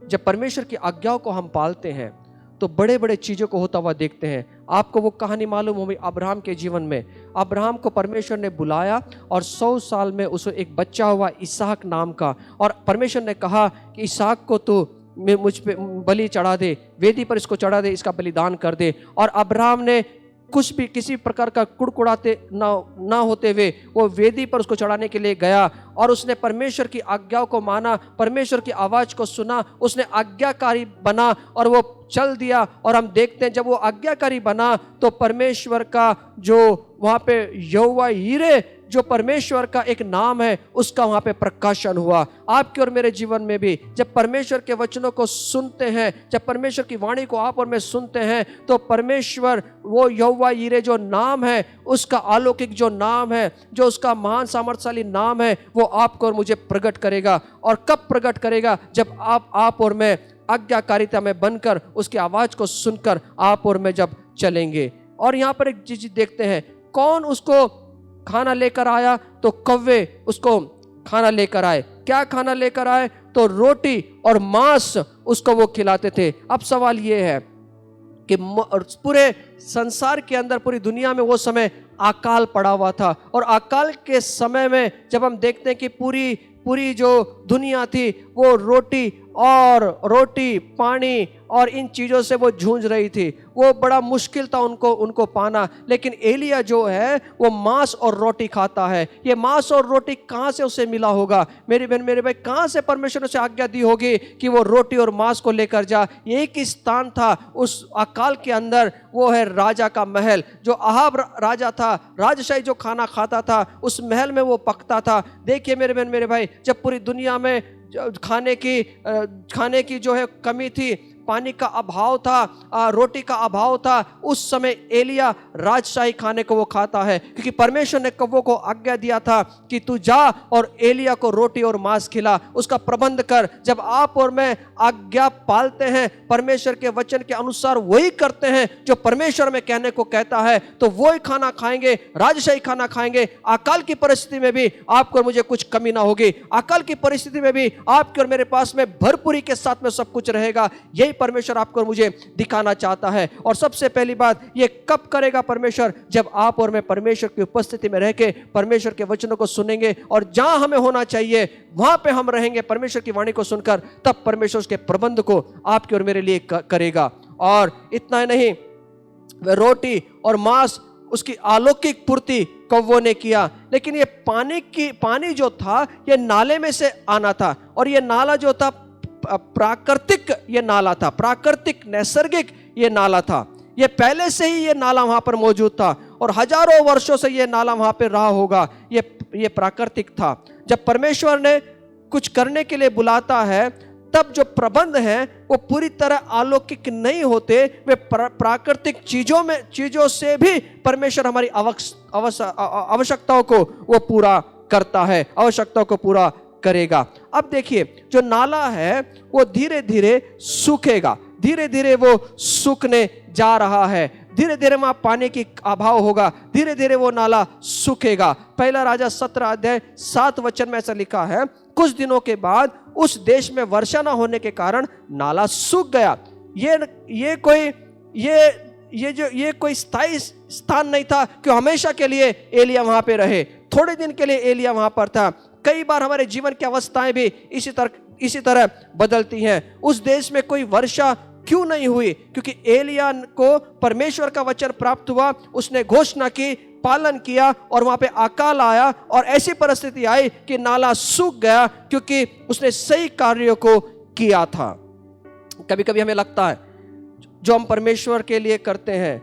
जब परमेश्वर की आज्ञाओं को हम पालते हैं तो बड़े बड़े चीज़ों को होता हुआ देखते हैं। आपको वो कहानी मालूम होगी अब्राहम के जीवन में। अब्राहम को परमेश्वर ने बुलाया और 100 साल में उसे एक बच्चा हुआ इसहाक नाम का, और परमेश्वर ने कहा कि इसहाक को तो मुझ पे बलि चढ़ा दे, वेदी पर इसको चढ़ा दे, इसका बलिदान कर दे। और अब्राहम ने कुछ भी किसी प्रकार का कुड़कुड़ाते ना होते हुए वो वेदी पर उसको चढ़ाने के लिए गया और उसने परमेश्वर की आज्ञाओं को माना, परमेश्वर की आवाज को सुना, उसने आज्ञाकारी बना और वो चल दिया। और हम देखते हैं जब वो आज्ञाकारी बना तो परमेश्वर का जो वहाँ पे यहोवा यीरे, जो परमेश्वर का एक नाम है, उसका वहाँ पे प्रकाशन हुआ। आपके और मेरे जीवन में भी जब परमेश्वर के वचनों को सुनते हैं, जब परमेश्वर की वाणी को आप और मैं सुनते हैं, तो परमेश्वर वो यहोवा यीरे जो नाम है, उसका अलौकिक जो नाम है, जो उसका महान सामर्थ्यशाली नाम है, वो आपको और मुझे प्रकट करेगा। और कब प्रकट करेगा? जब आप और मैं आज्ञाकारिता में बनकर उसकी आवाज को सुनकर आप और मैं जब चलेंगे। और यहाँ पर एक चीज देखते हैं, कौन उसको खाना लेकर आया? तो कौवे उसको खाना लेकर आए। क्या खाना लेकर आए? तो रोटी और मांस उसको वो खिलाते थे। अब सवाल ये है कि पूरे संसार के अंदर, पूरी दुनिया में वो समय अकाल पड़ा हुआ था, और अकाल के समय में जब हम देखते हैं कि पूरी जो दुनिया थी वो रोटी पानी और इन चीज़ों से वो जूझ रही थी, वो बड़ा मुश्किल था उनको पाना। लेकिन एलिया जो है वो मांस और रोटी खाता है। ये मांस और रोटी कहाँ से उसे मिला होगा? मेरी बहन मेरे भाई, कहाँ से परमेश्वर ने उसे आज्ञा दी होगी कि वो रोटी और मांस को लेकर जा? एक ही स्थान था उस अकाल के अंदर, वो है राजा का महल। जो अहाब राजा था, राजशाही जो खाना खाता था, उस महल में वो पकता था। देखिए मेरे बहन मेरे भाई, जब पूरी दुनिया में खाने की जो है कमी थी, पानी का अभाव था, रोटी का अभाव था, उस समय एलिया राजशाही खाने को वो खाता है, क्योंकि परमेश्वर ने कव्वों को आज्ञा दिया था कि तू जा और एलिया को रोटी और मांस खिला, उसका प्रबंध कर। जब आप और मैं आज्ञा पालते हैं, परमेश्वर के वचन के अनुसार वही करते हैं जो परमेश्वर में कहने को कहता है, तो वही खाना खाएंगे, राजशाही खाना खाएंगे। अकाल की परिस्थिति में भी आपको और मुझे कुछ कमी ना होगी, अकाल की परिस्थिति में भी आपके और मेरे पास में भरपूरी के साथ में सब कुछ रहेगा। यही परमेश्वर आपको और मुझे दिखाना चाहता है। और सबसे पहली बात, ये कब करेगा परमेश्वर? जब आप और मैं परमेश्वर की उपस्थिति में रह के परमेश्वर के वचनों को सुनेंगे और जहां हमें होना चाहिए वहां पे हम रहेंगे परमेश्वर की वाणी को सुनकर, तब परमेश्वर उसके प्रबंध को आपके और मेरे लिए करेगा। और इतना ही नहीं, वह रोटी और मांस उसकी अलौकिक पूर्ति कौवों ने किया, लेकिन ये पानी जो था ये नाले में से आना था, और ये नाला जो था प्राकृतिक, ये नाला था प्राकृतिक, नैसर्गिक ये नाला था। ये पहले से ही ये नाला वहां पर मौजूद था और हजारों वर्षों से ये नाला वहां पर रहा होगा। ये प्राकृतिक था। जब परमेश्वर ने कुछ करने के लिए बुलाता है, तब जो प्रबंध हैं वो पूरी तरह अलौकिक नहीं होते, वे प्राकृतिक चीजों से भी परमेश्वर हमारी आवश्यकताओं को वो पूरा करता है, आवश्यकताओं को पूरा करेगा। अब देखिए, जो नाला है वो धीरे धीरे सूखेगा, धीरे धीरे वो सूखने जा रहा है, धीरे धीरे वहां पानी की अभाव होगा, धीरे धीरे वो नाला सूखेगा। पहला राजा 17 अध्याय 7 वचन में ऐसा लिखा है, कुछ दिनों के बाद उस देश में वर्षा न होने के कारण नाला सूख गया। ये कोई स्थायी स्थान नहीं था कि हमेशा के लिए एलिया वहां पे रहे। थोड़े दिन के लिए एलिया वहां पर था। कई बार हमारे जीवन की अवस्थाएं भी इसी तरह बदलती हैं। उस देश में कोई वर्षा क्यों नहीं हुई? क्योंकि एलिया को परमेश्वर का वचन प्राप्त हुआ, उसने घोषणा की, पालन किया, और वहां पे अकाल आया और ऐसी परिस्थिति आई कि नाला सूख गया, क्योंकि उसने सही कार्यों को किया था। कभी कभी हमें लगता है जो हम परमेश्वर के लिए करते हैं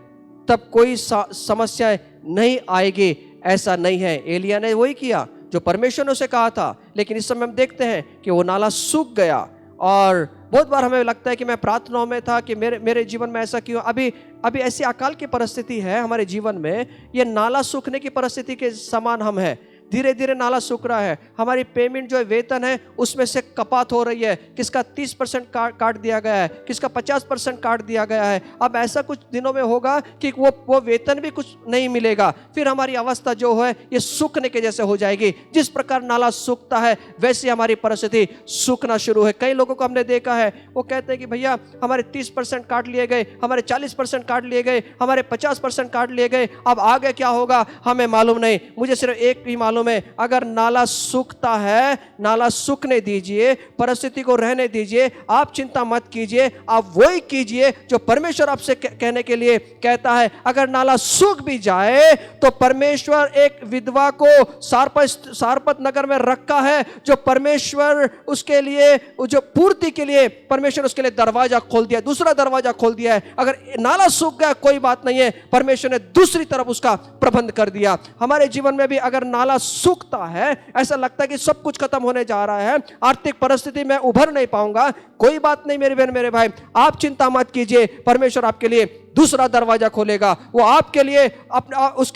तब कोई समस्याएं नहीं आएगी, ऐसा नहीं है। एलिया ने वही किया जो परमेश्वर ने उसे कहा था, लेकिन इस समय हम देखते हैं कि वो नाला सूख गया। और बहुत बार हमें लगता है कि मैं प्रार्थनाओं में था कि मेरे जीवन में ऐसा क्यों। अभी ऐसी अकाल की परिस्थिति है हमारे जीवन में, ये नाला सूखने की परिस्थिति के समान हम हैं। धीरे धीरे नाला सूख रहा है, हमारी पेमेंट जो है, वेतन है, उसमें से कपात हो रही है। किसका 30% काट दिया गया है, किसका 50% काट दिया गया है। अब ऐसा कुछ दिनों में होगा कि वो वेतन भी कुछ नहीं मिलेगा। फिर हमारी अवस्था जो है ये सूखने के जैसे हो जाएगी। जिस प्रकार नाला सूखता है वैसे हमारी परिस्थिति सूखना शुरू है। कई लोगों को हमने देखा है, वो कहते हैं कि भैया हमारे 30% काट लिए गए, हमारे 40% काट लिए गए, हमारे 50% काट लिए गए, अब आगे क्या होगा हमें मालूम नहीं। मुझे सिर्फ एक ही मालूम है, अगर नाला सूखता है, नाला सूखने दीजिए, परिस्थिति को रहने दीजिए, आप चिंता मत कीजिए, आप वही कीजिए जो परमेश्वर आपसे कहने के लिए कहता है। अगर नाला सूख भी जाए तो परमेश्वर एक विधवा को सारपत नगर में रखा है, जो परमेश्वर उसके लिए, जो पूर्ति के लिए परमेश्वर उसके लिए दरवाजा खोल दिया, दूसरा दरवाजा खोल दिया है। अगर नाला सूख गया कोई बात नहीं है, परमेश्वर ने दूसरी तरफ उसका प्रबंध कर दिया। हमारे जीवन में भी अगर नाला सूखता है, ऐसा लगता है कि सब कुछ खत्म होने जा रहा है, आर्थिक परिस्थिति में उभर नहीं पाऊंगा, कोई बात नहीं मेरे बहन मेरे भाई, आप चिंता मत कीजिए, परमेश्वर आपके लिए दूसरा दरवाजा खोलेगा। वो आपके लिए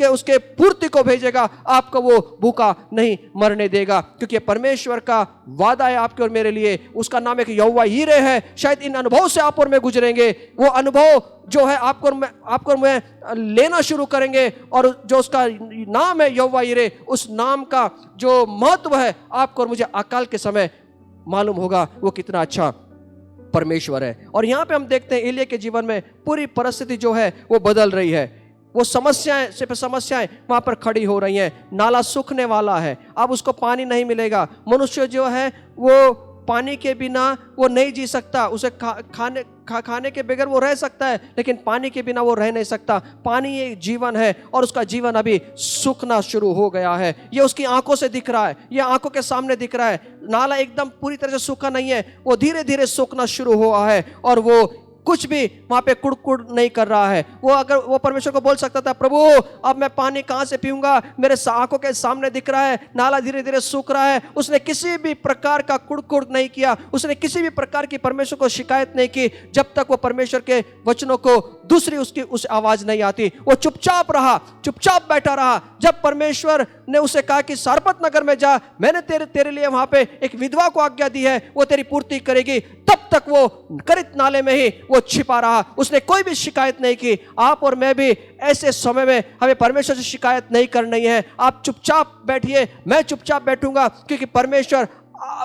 उसके पूर्ति को भेजेगा, आपको वो भूखा नहीं मरने देगा, क्योंकि परमेश्वर का वादा है आपके और मेरे लिए। उसका नाम एक यहोवा यीरे है। शायद इन अनुभव से आप और मैं गुजरेंगे, वो अनुभव जो है आपको और मैं लेना शुरू करेंगे, और जो उसका नाम है यहोवा यीरे, उस नाम का जो महत्व है आपको और मुझे अकाल के समय मालूम होगा वो कितना अच्छा परमेश्वर है। और यहाँ पे हम देखते हैं एलिया के जीवन में पूरी परिस्थिति जो है वो बदल रही है। वो समस्याएं वहां पर खड़ी हो रही हैं। नाला सूखने वाला है, अब उसको पानी नहीं मिलेगा। मनुष्य जो है वो पानी के बिना वो नहीं जी सकता, उसे खाने के बगैर वो रह सकता है, लेकिन पानी के बिना वो रह नहीं सकता। पानी ये जीवन है, और उसका जीवन अभी सूखना शुरू हो गया है। ये उसकी आंखों से दिख रहा है, ये आंखों के सामने दिख रहा है। नाला एकदम पूरी तरह से सूखा नहीं है, वो धीरे धीरे सूखना शुरू हुआ है, और वो कुछ भी वहां पे कुड़ नहीं कर रहा है। वो अगर वो परमेश्वर को बोल सकता था, प्रभु अब मैं पानी कहां से पीऊंगा, मेरे आंखों के सामने दिख रहा है, नाला धीरे धीरे सूख रहा है। उसने किसी भी प्रकार का कुड़ नहीं किया, उसने किसी भी प्रकार की परमेश्वर को शिकायत नहीं की, जब तक वो परमेश्वर के वचनों को दूसरी उसकी उस आवाज नहीं आती। वो चुपचाप रहा, चुपचाप बैठा रहा। जब परमेश्वर ने उसे कहा कि सारपत नगर में जा, मैंने तेरे लिए वहां पे एक विधवा को आज्ञा दी है, वो तेरी पूर्ति करेगी, तब तक वो करित नाले में ही वो छिपा रहा। उसने कोई भी शिकायत नहीं की। आप और मैं भी ऐसे समय में हमें परमेश्वर से शिकायत नहीं करनी है। आप चुपचाप बैठिए, मैं चुपचाप बैठूंगा, क्योंकि परमेश्वर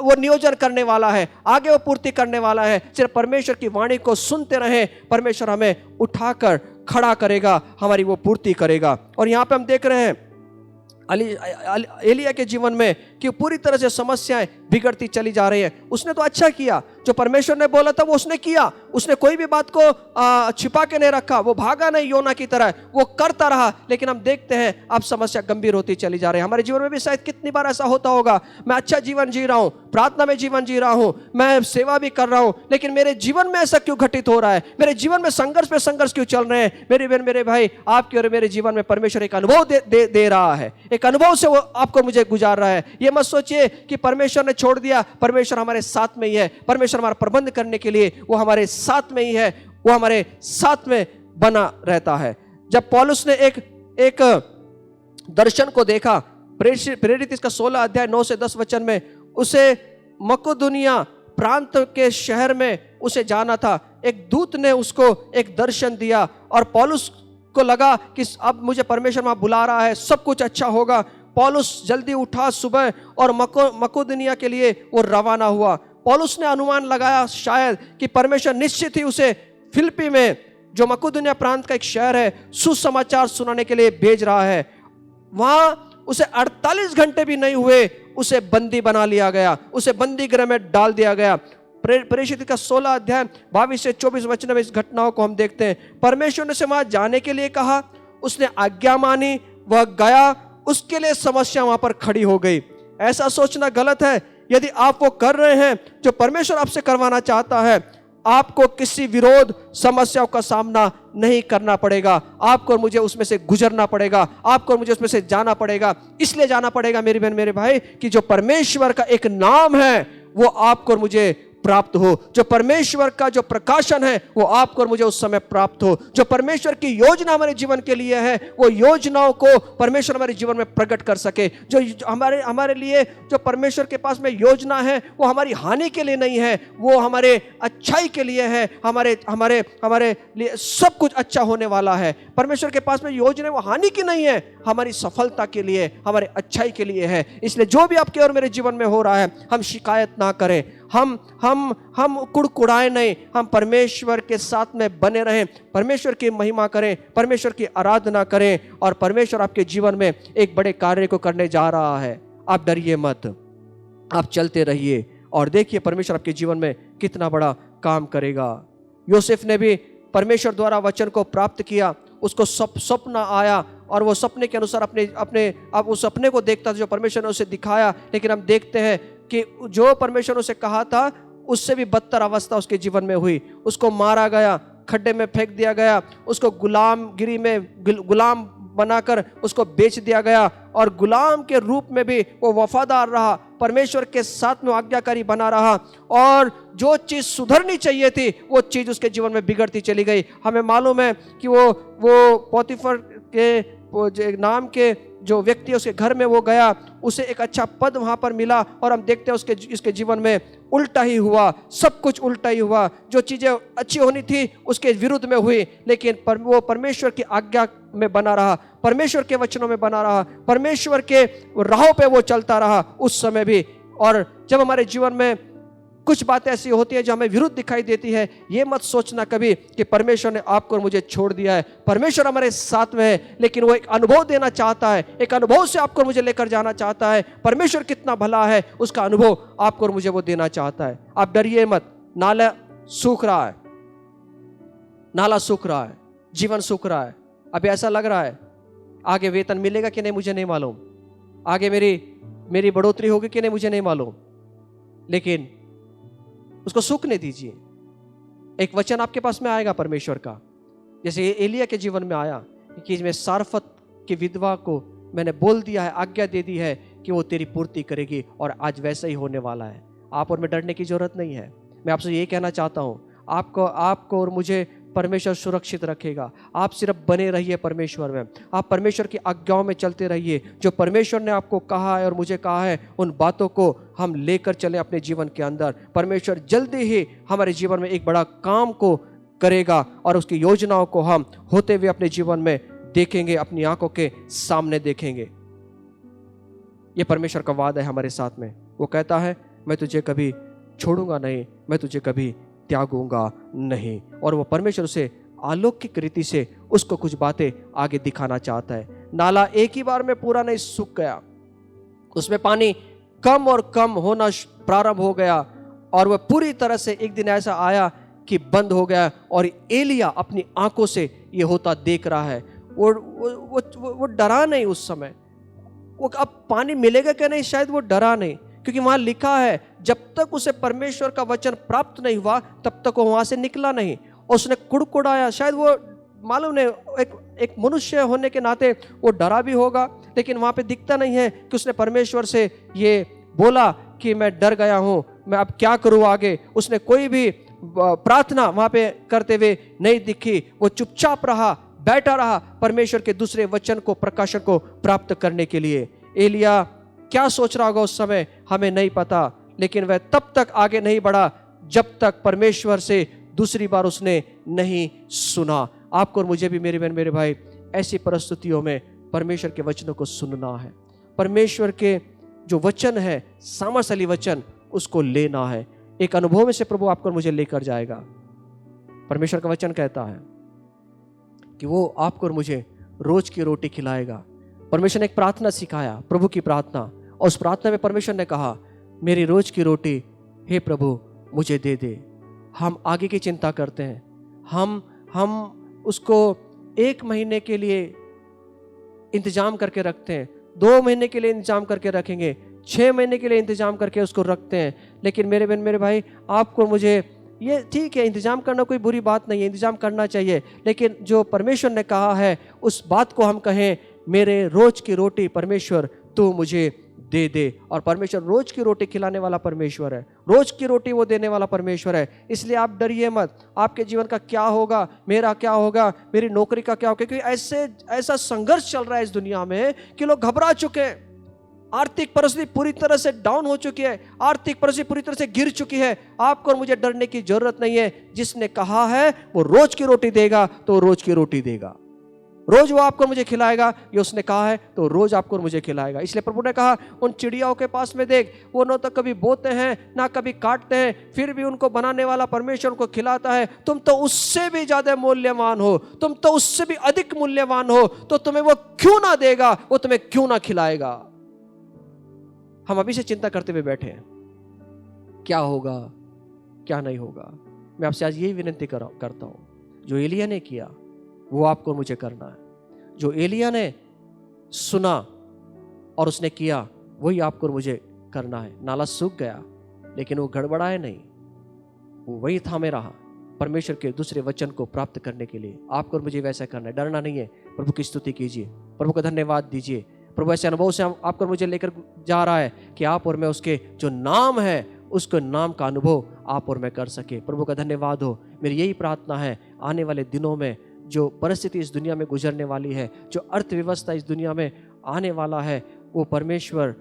वो नियोजन करने वाला है, आगे वो पूर्ति करने वाला है। सिर्फ परमेश्वर की वाणी को सुनते रहें, परमेश्वर हमें उठाकर खड़ा करेगा, हमारी वो पूर्ति करेगा। और यहाँ पे हम देख रहे हैं एलिया के जीवन में कि पूरी तरह से समस्याएं बिगड़ती चली जा रही है। उसने तो अच्छा किया, जो परमेश्वर ने बोला था वो उसने किया। उसने कोई भी बात को छिपा के नहीं रखा, वो भागा नहीं योना की तरह, वो करता रहा। लेकिन हम देखते हैं अब समस्या गंभीर होती चली जा रही है। हमारे जीवन में भी शायद कितनी बार ऐसा होता होगा, मैं अच्छा जीवन जी रहा हूं, प्रार्थना में जीवन जी रहा हूं, मैं सेवा भी कर रहा हूं, लेकिन मेरे जीवन में ऐसा क्यों घटित हो रहा है, मेरे जीवन में संघर्ष पे संघर्ष क्यों चल रहे हैं। मेरे बहन मेरे भाई, आपके और मेरे जीवन में परमेश्वर एक अनुभव दे रहा है, एक अनुभव से वो आपको मुझे गुजार रहा है। ये मत सोचिए कि परमेश्वर ने छोड़ दिया, परमेश्वर हमारे साथ में ही है। परमेश्वर हमारा प्रबंध करने के लिए वो हमारे साथ में ही है, वो हमारे साथ में बना रहता है। जब पौलुस ने एक दर्शन को देखा, प्रेरित इसका 16 अध्याय 9 से 10 वचन में, उसे मकुदुनिया प्रांत के शहर में उसे जाना था। एक दूत ने उसको एक दर्शन दिया और पौलुस को लगा कि अब मुझे परमेश्वर वहां बुला रहा है, सब कुछ अच्छा होगा। पौलुस जल्दी उठा सुबह और मकुदुनिया के लिए वो रवाना हुआ। पौलुस ने अनुमान लगाया शायद कि परमेश्वर निश्चित ही उसे फिलिप्पी में, जो मकुदुनिया प्रांत का एक शहर है, सुसमाचार सुनाने के लिए भेज रहा है। वहां उसे 48 घंटे भी नहीं हुए, उसे बंदी बना लिया गया, उसे बंदी गृह में डाल दिया गया। प्रेरित का 16 अध्याय 22 से 24 वचन में इस घटनाओं को हम देखते हैं। परमेश्वर ने उसे वहां जाने के लिए कहा, उसने आज्ञा मानी, वह गया, उसके लिए समस्या वहां पर खड़ी हो गई। ऐसा सोचना गलत है। यदि आप वो कर रहे हैं जो परमेश्वर आपसे करवाना चाहता है, आपको किसी विरोध समस्याओं का सामना नहीं करना पड़ेगा। आपको और मुझे उसमें से गुजरना पड़ेगा, आपको और मुझे उसमें से जाना पड़ेगा। इसलिए जाना पड़ेगा मेरी बहन मेरे भाई कि जो परमेश्वर का एक नाम है वो आपको और मुझे प्राप्त हो, जो परमेश्वर का जो प्रकाशन है वो आपको और मुझे उस समय प्राप्त हो, जो परमेश्वर की योजना हमारे जीवन के लिए है वो योजनाओं को परमेश्वर हमारे जीवन में प्रकट कर सके। जो हमारे लिए जो परमेश्वर के पास में योजना है वो हमारी हानि के लिए नहीं है, वो हमारे अच्छाई के लिए है। हमारे लिए सब कुछ अच्छा होने वाला है। परमेश्वर के पास में योजना वो हानि की नहीं है, हमारी सफलता के लिए, हमारे अच्छाई के लिए है। इसलिए जो भी आपके और मेरे जीवन में हो रहा है, हम शिकायत ना करें, हम कुड़कुड़ाए नहीं, हम परमेश्वर के साथ में बने रहें, परमेश्वर की महिमा करें, परमेश्वर की आराधना करें, और परमेश्वर आपके जीवन में एक बड़े कार्य को करने जा रहा है। आप डरिए मत, आप चलते रहिए और देखिए परमेश्वर आपके जीवन में कितना बड़ा काम करेगा। यूसुफ ने भी परमेश्वर द्वारा वचन को प्राप्त किया, उसको स्वप्न आया और वो सपने के अनुसार अब उस सपने को देखता था जो परमेश्वर ने उसे दिखाया। लेकिन हम देखते हैं कि जो परमेश्वर ने उसे कहा था उससे भी बदतर अवस्था उसके जीवन में हुई। उसको मारा गया, खड्डे में फेंक दिया गया, उसको गुलामगिरी में गुलाम बनाकर उसको बेच दिया गया, और गुलाम के रूप में भी वो वफादार रहा, परमेश्वर के साथ में आज्ञाकारी बना रहा, और जो चीज़ सुधरनी चाहिए थी वो चीज़ उसके जीवन में बिगड़ती चली गई। हमें मालूम है कि वो पोतीफर के नाम के जो व्यक्ति उसके घर में वो गया, उसे एक अच्छा पद वहां पर मिला, और हम देखते हैं इसके जीवन में उल्टा ही हुआ, सब कुछ उल्टा ही हुआ। जो चीजें अच्छी होनी थी उसके विरुद्ध में हुई, लेकिन वो परमेश्वर की आज्ञा में बना रहा, परमेश्वर के वचनों में बना रहा, परमेश्वर के राहों पे वो चलता रहा उस समय भी। और जब हमारे जीवन में कुछ बातें ऐसी होती है जो हमें विरुद्ध दिखाई देती है, ये मत सोचना कभी कि परमेश्वर ने आपको और मुझे छोड़ दिया है। परमेश्वर हमारे साथ में है, लेकिन वो एक अनुभव देना चाहता है, एक अनुभव से आपको और मुझे लेकर जाना चाहता है। परमेश्वर कितना भला है उसका अनुभव आपको और मुझे वो देना चाहता है। आप डरिए मत। नाला सूख रहा है, नाला सूख रहा है, जीवन सूख रहा है। अभी ऐसा लग रहा है आगे वेतन मिलेगा कि नहीं मुझे नहीं मालूम, आगे मेरी बढ़ोतरी होगी कि नहीं मुझे नहीं मालूम, लेकिन उसको सूखने दीजिए। एक वचन आपके पास में आएगा परमेश्वर का, जैसे एलिया के जीवन में आया कि मैं सारफत की विधवा को मैंने बोल दिया है, आज्ञा दे दी है कि वो तेरी पूर्ति करेगी, और आज वैसा ही होने वाला है। आप और मैं डरने की जरूरत नहीं है। मैं आपसे ये कहना चाहता हूँ, आपको और मुझे परमेश्वर सुरक्षित रखेगा। आप सिर्फ बने रहिए परमेश्वर में, आप परमेश्वर की आज्ञाओं में चलते रहिए। जो परमेश्वर ने आपको कहा है और मुझे कहा है, उन बातों को हम लेकर चलें अपने जीवन के अंदर। परमेश्वर जल्दी ही हमारे जीवन में एक बड़ा काम को करेगा और उसकी योजनाओं को हम होते हुए अपने जीवन में देखेंगे, अपनी आंखों के सामने देखेंगे। ये परमेश्वर का वादा है हमारे साथ में। वो कहता है, मैं तुझे कभी छोड़ूंगा नहीं, मैं तुझे कभी त्यागूंगा नहीं। और वो परमेश्वर उसे अलौकिक रीति से उसको कुछ बातें आगे दिखाना चाहता है। नाला एक ही बार में पूरा नहीं सूख गया, उसमें पानी कम और कम होना प्रारंभ हो गया, और वह पूरी तरह से एक दिन ऐसा आया कि बंद हो गया। और एलिया अपनी आंखों से ये होता देख रहा है। वो डरा नहीं उस समय। वो अब पानी मिलेगा क्या नहीं, शायद वो डरा नहीं, क्योंकि वहां लिखा है जब तक उसे परमेश्वर का वचन प्राप्त नहीं हुआ तब तक वो वहां से निकला नहीं। और उसने कुड़कुड़ाया। शायद वो मालूम नहीं, एक मनुष्य होने के नाते वो डरा भी होगा, लेकिन वहां पे दिखता नहीं है कि उसने परमेश्वर से ये बोला कि मैं डर गया हूं, मैं अब क्या करूं आगे। उसने कोई भी प्रार्थना वहां पे करते हुए नहीं दिखी। वो चुपचाप रहा, बैठा रहा परमेश्वर के दूसरे वचन को, प्रकाशन को प्राप्त करने के लिए। एलिया क्या सोच रहा होगा उस समय हमें नहीं पता, लेकिन वह तब तक आगे नहीं बढ़ा जब तक परमेश्वर से दूसरी बार उसने नहीं सुना। आपको और मुझे भी, मेरे बहन मेरे भाई, ऐसी परिस्थितियों में परमेश्वर के वचनों को सुनना है। परमेश्वर के जो वचन है, सामर्थ्यशाली वचन, उसको लेना है। एक अनुभव में से प्रभु आपको और मुझे लेकर जाएगा। परमेश्वर का वचन कहता है कि वो आपको और मुझे रोज की रोटी खिलाएगा। परमेश्वर ने एक प्रार्थना सिखाया, प्रभु की प्रार्थना, और उस प्रार्थना में परमेश्वर ने कहा, मेरी रोज की रोटी हे प्रभु मुझे दे दे। हम आगे की चिंता करते हैं, हम उसको 1 महीने के लिए इंतजाम करके रखते हैं, 2 महीने के लिए इंतजाम करके रखेंगे, 6 महीने के लिए इंतजाम करके उसको रखते हैं। लेकिन मेरे बहन मेरे भाई, आपको मुझे, ये ठीक है, इंतजाम करना कोई बुरी बात नहीं है, इंतजाम करना चाहिए, लेकिन जो परमेश्वर ने कहा है उस बात को हम कहें, मेरे रोज की रोटी परमेश्वर तू मुझे दे दे। और परमेश्वर रोज की रोटी खिलाने वाला परमेश्वर है, रोज की रोटी वो देने वाला परमेश्वर है। इसलिए आप डरिए मत, आपके जीवन का क्या होगा, मेरा क्या होगा, मेरी नौकरी का क्या होगा, क्योंकि ऐसा संघर्ष चल रहा है इस दुनिया में कि लोग घबरा चुके हैं। आर्थिक परिस्थिति पूरी तरह से डाउन हो चुकी है, आर्थिक परिस्थिति पूरी तरह से गिर चुकी है। आपको और मुझे डरने की जरूरत नहीं है। जिसने कहा है वो रोज की रोटी देगा तो रोज की रोटी देगा, रोज वो आपको मुझे खिलाएगा। ये उसने कहा है तो रोज आपको और मुझे खिलाएगा। इसलिए प्रभु ने कहा, उन चिड़ियाओं के पास में देख, वो न तो कभी बोते हैं ना कभी काटते हैं, फिर भी उनको बनाने वाला परमेश्वर उनको खिलाता है। तुम तो उससे भी ज्यादा मूल्यवान हो, तुम तो उससे भी अधिक मूल्यवान हो, तो तुम्हें वो क्यों ना देगा, वो तुम्हें क्यों ना खिलाएगा। हम अभी से चिंता करते हुए बैठे हैं, क्या होगा क्या नहीं होगा। मैं आपसे आज यही विनती करता हूं, जो एलिया ने किया वो आपको मुझे करना है। जो एलिया ने सुना और उसने किया वही आपको और मुझे करना है। नाला सूख गया लेकिन वो गड़बड़ाए नहीं, वो वही थामे रहा परमेश्वर के दूसरे वचन को प्राप्त करने के लिए। आपको और मुझे वैसा करना है, डरना नहीं है। प्रभु की स्तुति कीजिए, प्रभु को धन्यवाद दीजिए। प्रभु ऐसे अनुभव से आपको और मुझे लेकर जा रहा है कि आप और मैं उसके जो नाम है, उसको नाम का अनुभव आप और मैं कर सके। प्रभु का धन्यवाद हो। मेरी यही प्रार्थना है, आने वाले दिनों में जो परिस्थिति इस दुनिया में गुजरने वाली है, जो अर्थव्यवस्था इस दुनिया में आने वाला है, वो परमेश्वर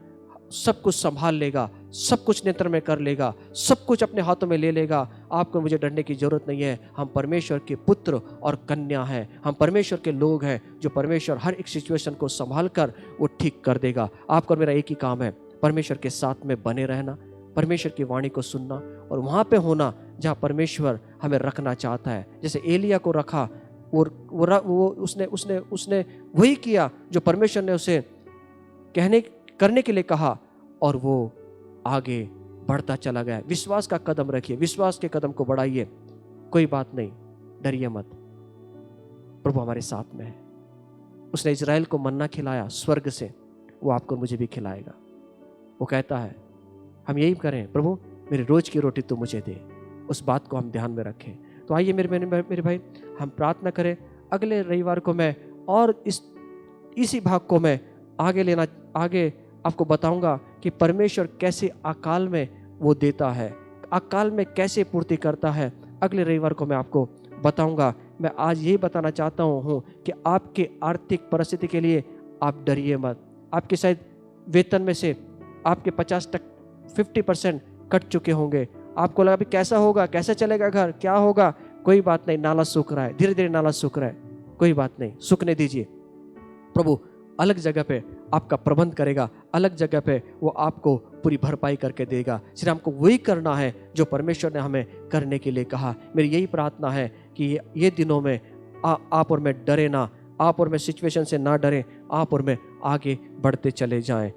सब कुछ संभाल लेगा, सब कुछ नियंत्रण में कर लेगा, सब कुछ अपने हाथों में ले लेगा। आपको मुझे डरने की जरूरत नहीं है। हम परमेश्वर के पुत्र और कन्या हैं, हम परमेश्वर के लोग हैं, जो परमेश्वर हर एक सिचुएशन को संभाल कर वो ठीक कर देगा। आपका और मेरा एक ही काम है, परमेश्वर के साथ में बने रहना, परमेश्वर की वाणी को सुनना और वहाँ पे होना जहाँ परमेश्वर हमें रखना चाहता है। जैसे एलिया को रखा, उसने वही किया जो परमेश्वर ने उसे करने के लिए कहा, और वो आगे बढ़ता चला गया। विश्वास का कदम रखिए, विश्वास के कदम को बढ़ाइए। कोई बात नहीं, डरिए मत, प्रभु हमारे साथ में है। उसने इजराइल को मन्ना खिलाया स्वर्ग से, वो आपको मुझे भी खिलाएगा। वो कहता है हम यही करें, प्रभु मेरी रोज की रोटी तू मुझे दे। उस बात को हम ध्यान में रखें। तो आइए मेरे भाई, हम प्रार्थना करें। अगले रविवार को मैं और इसी भाग को मैं आगे आपको बताऊंगा कि परमेश्वर कैसे अकाल में वो देता है, अकाल में कैसे पूर्ति करता है। अगले रविवार को मैं आपको बताऊंगा। मैं आज यही बताना चाहता हूँ कि आपके आर्थिक परिस्थिति के लिए आप डरिए मत। आपके शायद वेतन में से आपके 50% कट चुके होंगे। आपको लगा भी कैसा होगा, कैसे चलेगा घर, क्या होगा। कोई बात नहीं, नाला सूख रहा है, धीरे धीरे नाला सूख रहा है, कोई बात नहीं, सूखने दीजिए। प्रभु अलग जगह पे आपका प्रबंध करेगा, अलग जगह पे वो आपको पूरी भरपाई करके देगा। सिर्फ हमको वही करना है जो परमेश्वर ने हमें करने के लिए कहा। मेरी यही प्रार्थना है कि ये दिनों में आप और मैं डरे ना, आप और मैं सिचुएशन से ना डरें, आप और मैं आगे बढ़ते चले जाएं।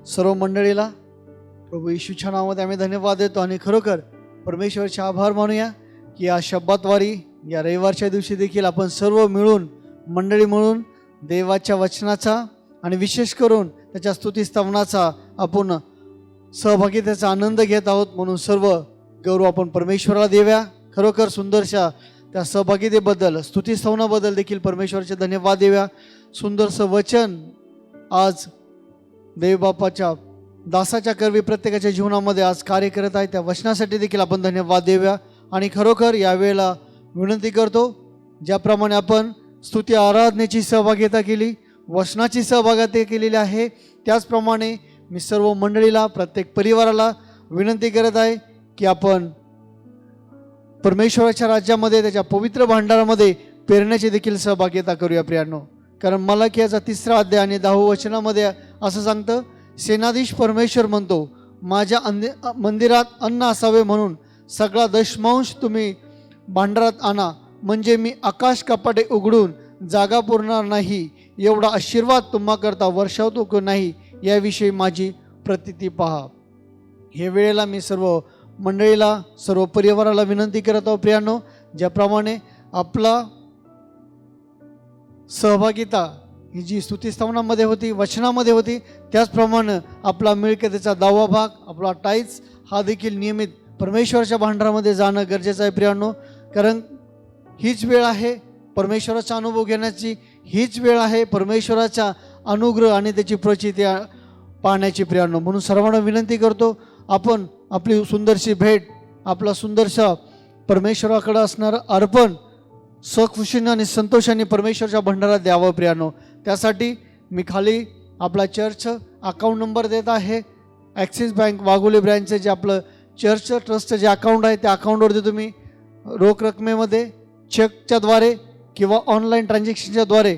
सर्व मंडळीला प्रभू येशूच्या नावामध्ये आम्ही धन्यवाद देतो आणि खरोखर परमेश्वरचे आभार मानूया की या शब्दातवारी या रविवारच्या दिवशी देखील आपण सर्व मिळून मंडळी म्हणून देवाच्या वचनाचा आणि विशेष करून त्याच्या स्तुतिस्तवनाचा आपण सहभागितेचा आनंद घेत आहोत। म्हणून सर्व गौरव आपण परमेश्वराला देऊया। खरोखर सुंदरशा त्या सहभागितेबद्दल स्तुतिस्तवनाबद्दल देखील परमेश्वराचे धन्यवाद देऊया। सुंदरसं वचन आज देवबापाच्या दासाच्या करवी प्रत्येकाच्या जीवनामध्ये आज कार्य करत आहे, त्या वचनासाठी देखील आपण धन्यवाद देऊया। आणि खरोखर यावेळेला विनंती करतो, ज्याप्रमाणे आपण स्तुती आराधनेची सहभागिता केली, वचनाची सहभागिता केलेली आहे, त्याचप्रमाणे मी सर्व मंडळीला, प्रत्येक परिवाराला विनंती करत आहे की आपण परमेश्वराच्या राज्यामध्ये त्याच्या पवित्र भांडारामध्ये पेरण्याची देखील सहभागिता करूया प्रियांनो। कारण मलाकियाचा 3रा अध्याय आणि 10वं वचनामध्ये असं सांगतं, सेनाधीश परमेश्वर म्हणतो, माझ्या मंदिरात अन्न असावे म्हणून सगळा दशमांश तुम्ही भांडारात आणा, म्हणजे मी आकाश कपाटे उघडून जागा पुरणार नाही, एवढा आशीर्वाद तुम्हाकरता वर्षावतो की नाही याविषयी माझी प्रतिती पहा। हे वेळेला मी सर्व मंडळीला, सर्व परिवाराला विनंती करत आहोत प्रियांनो, ज्याप्रमाणे आपला सहभागिता ही जी स्तुतिस्तवनामध्ये होती, वचनामध्ये होती, त्याचप्रमाणे आपला मिळकतीचा 10वा भाग, आपला टाईज हा देखील नियमित परमेश्वराच्या भांडारामध्ये जाणं गरजेचं आहे प्रियांनो। कारण हीच वेळ आहे परमेश्वराचा अनुभव घेण्याची, हीच वेळ आहे परमेश्वराचा अनुग्रह आणि त्याची प्रचिती पाहण्याची प्रियांनो। म्हणून सर्वांना विनंती करतो, आपण आपली सुंदरशी भेट, आपला सुंदरसा परमेश्वराकडे असणारं अर्पण सखुशीनं आणि संतोषाने परमेश्वरच्या भंडारात द्यावं प्रियांनो। त्यासाठी मी खाली आपला चर्च अकाउंट नंबर देत आहे। ॲक्सिस बँक वाघोली ब्रँचचे जे आपलं चर्च ट्रस्टचं जे अकाउंट आहे त्या अकाउंटवरती तुम्ही रोख रकमेमध्ये, चेकच्याद्वारे किंवा ऑनलाईन ट्रान्झॅक्शनच्याद्वारे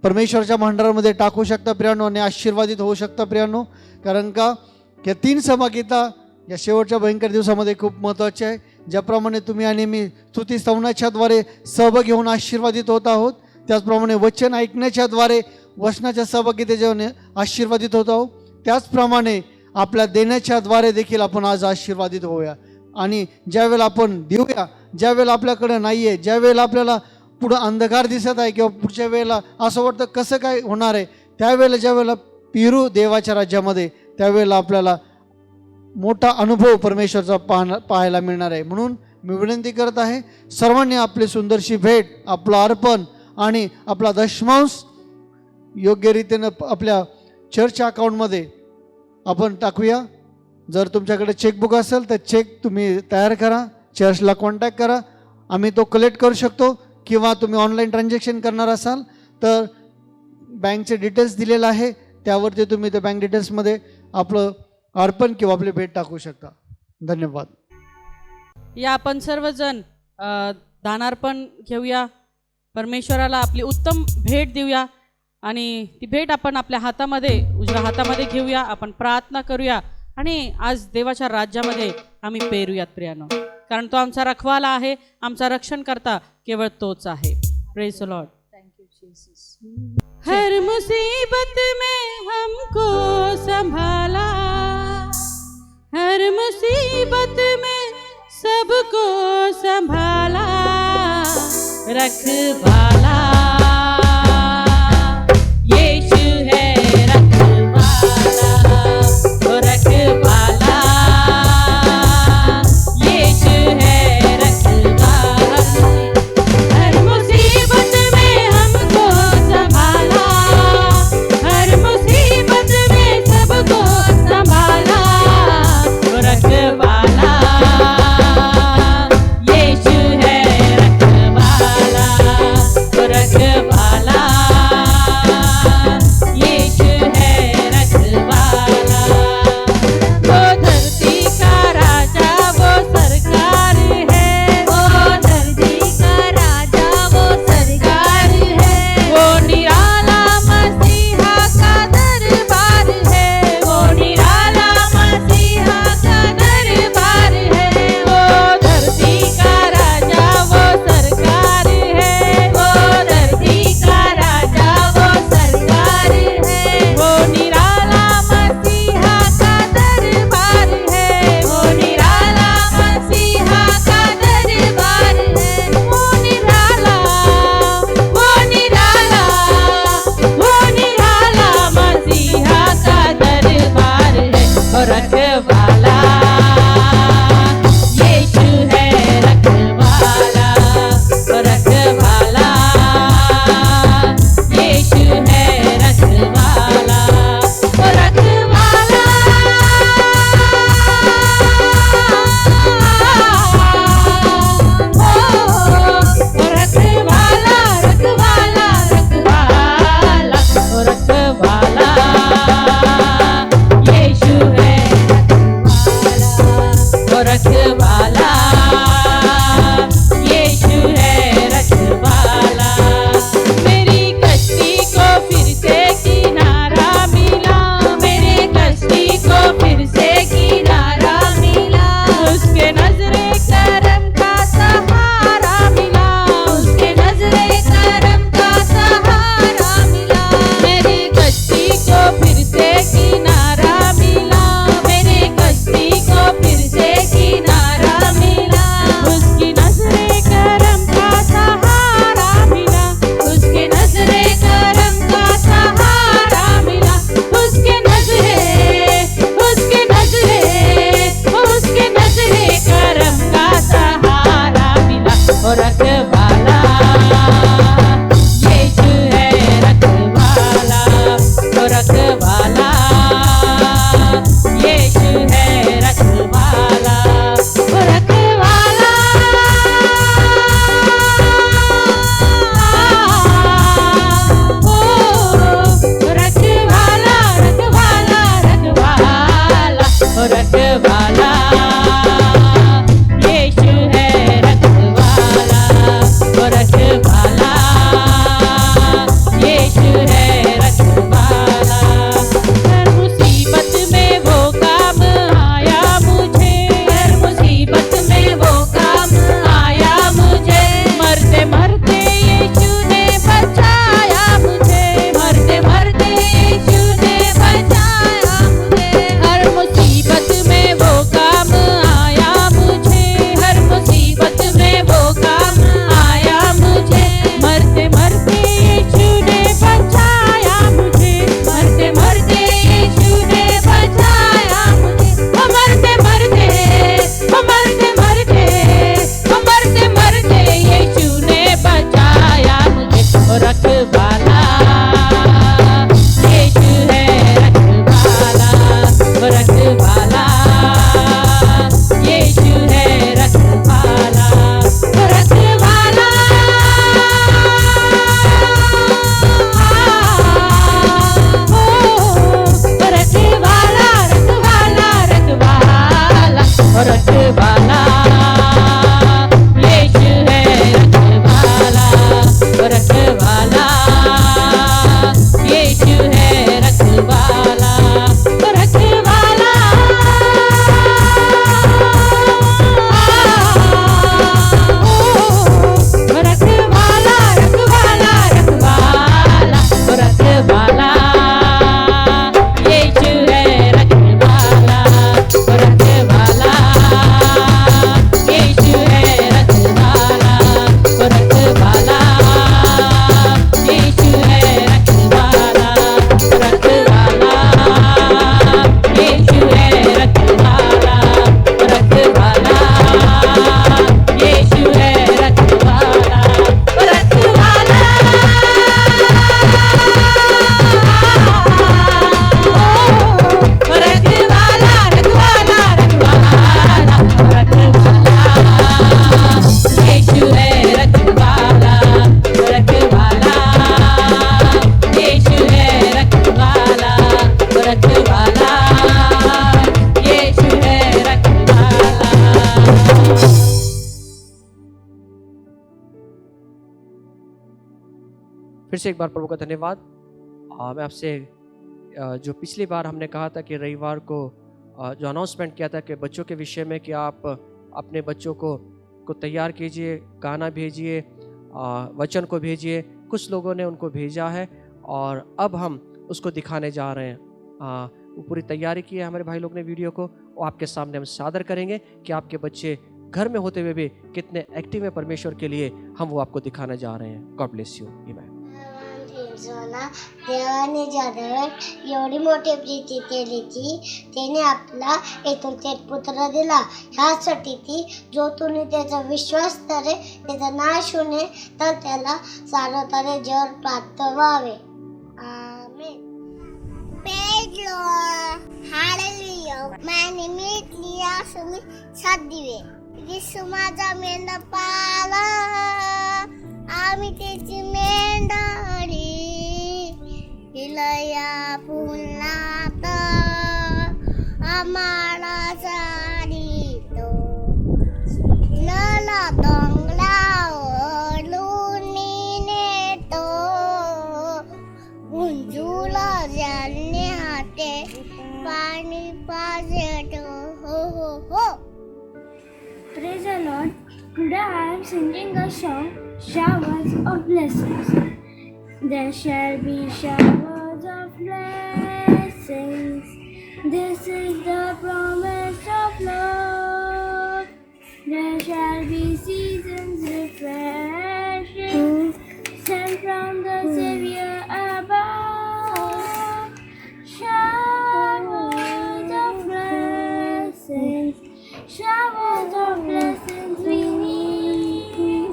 परमेश्वरच्या भांडारामध्ये टाकू शकता प्रियांनो आणि आशीर्वादित होऊ शकता प्रियांनो। कारण का या 3 सहभागिता या शेवटच्या भयंकर दिवसामध्ये खूप महत्त्वाचे आहे। ज्याप्रमाणे तुम्ही आणि मी स्तुतिस्तवनाच्याद्वारे सहभागी होऊन आशीर्वादित होत आहोत, त्याचप्रमाणे वचन ऐकण्याच्याद्वारे वचनाच्या सहभागितेने आशीर्वादित होत आहोत, त्याचप्रमाणे आपल्या देण्याच्याद्वारे देखील आपण आज आशीर्वादित होऊया। आणि ज्यावेळेला आपण देऊया, ज्यावेळेला आपल्याकडे नाही आहे, ज्यावेळेला आपल्याला पुढं अंधकार दिसत आहे किंवा पुढच्या वेळेला असं वाटतं कसं काय होणार आहे, त्यावेळेला ज्यावेळेला पिरू देवाच्या राज्यामध्ये, त्यावेळेला आपल्याला मोठा अनुभव परमेश्वरचा पाहायला मिळणार आहे। म्हणून मी विनंती करत आहे, सर्वांनी आपली सुंदरशी भेट, आपलं अर्पण आणि आपला दशमांश योग्य रीतीनं आपल्या चर्च अकाउंटमध्ये आपण टाकूया। जर तुमच्याकडे चेकबुक असेल तर चेक तुम्ही तयार करा, चर्चला कॉन्टॅक्ट करा, आम्ही तो कलेक्ट करू शकतो। किंवा तुम्ही ऑनलाईन ट्रान्झॅक्शन करणार असाल तर बँकचे डिटेल्स दिलेलं आहे, त्यावरती तुम्ही त्या बँक डिटेल्समध्ये आपलं अर्पण किंवा आपली भेट टाकू शकता। धन्यवाद। या आपण सर्वजण दानार्पण घेऊया, परमेश्वराला आपली उत्तम भेट देऊया आणि ती भेट आपण आपल्या हातामध्ये, उजव्या हातामध्ये घेऊया, आपण प्रार्थना करूया आणि आज देवाच्या राज्यामध्ये आम्ही पेरूयात प्रियानो। कारण तो आमचा रखवाला आहे, आमचा रक्षण करता केवळ तोच आहे। Praise the Lord. Thank you Jesus. हर मुसीबत में हमको संभाला, हर मुसीबत में सबको संभाला, रखवाला यीशु है, रखवाला, ओ रखवाला रखवाला रखवाला रखवाला रखवाला रखवाला यीशु है रखवाला रखवाला यीशु है रखवाला रखवाला यीशु है रखवाला रखवाला यीशु है रखवाला रखवाला यीशु है रखवाला रखवाला रखवाला रखवाला रखवाला यीशु है रखवाला रखवाला यीशु है रखवाला रखवाला यीशु है रखवाला। फिर से एक बार प्रभु का धन्यवाद। मैं आपसे जो पिछली बार हमने कहा था कि रविवार को जो अनाउंसमेंट किया था कि बच्चों के विषय में कि आप अपने बच्चों को तैयार कीजिए, गाना भेजिए, वचन को भेजिए। कुछ लोगों ने उनको भेजा है और अब हम उसको दिखाने जा रहे हैं। वो पूरी तैयारी की है हमारे भाई लोग ने वीडियो को, वो आपके सामने हम सादर करेंगे कि आपके बच्चे घर में होते हुए भी कितने एक्टिव है परमेश्वर के लिए, हम वो आपको दिखाने जा रहे हैं। God bless you. आमेन। देवाने जगावर एवढी मोठी प्रीती केली की त्याने आपला एकुलता एक पुत्र दिला, ह्यासाठी की जो तुम्ही त्याचा विश्वास करे त्याचा नाश होणे तर त्याला सार्वत्रिक जीवन प्राप्त व्हावे। आमेन। Praise Lord. Hallelujah. My name is Leah Sumi Saddive. येशू माझा मेंढपाळ, आम्ही त्याची मेंढाळी, हिलया पुन्हात आम्हाला चालितो, लला डोंगरावर लुनी नेतो, गुंजूला ज्यांनी हाते पाणी पाजतो, हो हो हो। Praise the Lord. Today I am singing a song, Showers of Blessings. There shall be showers of blessings. This is the promise of love. There shall be seasons refreshing, sent from the Savior above. Showers of blessings. Showers of blessings we need.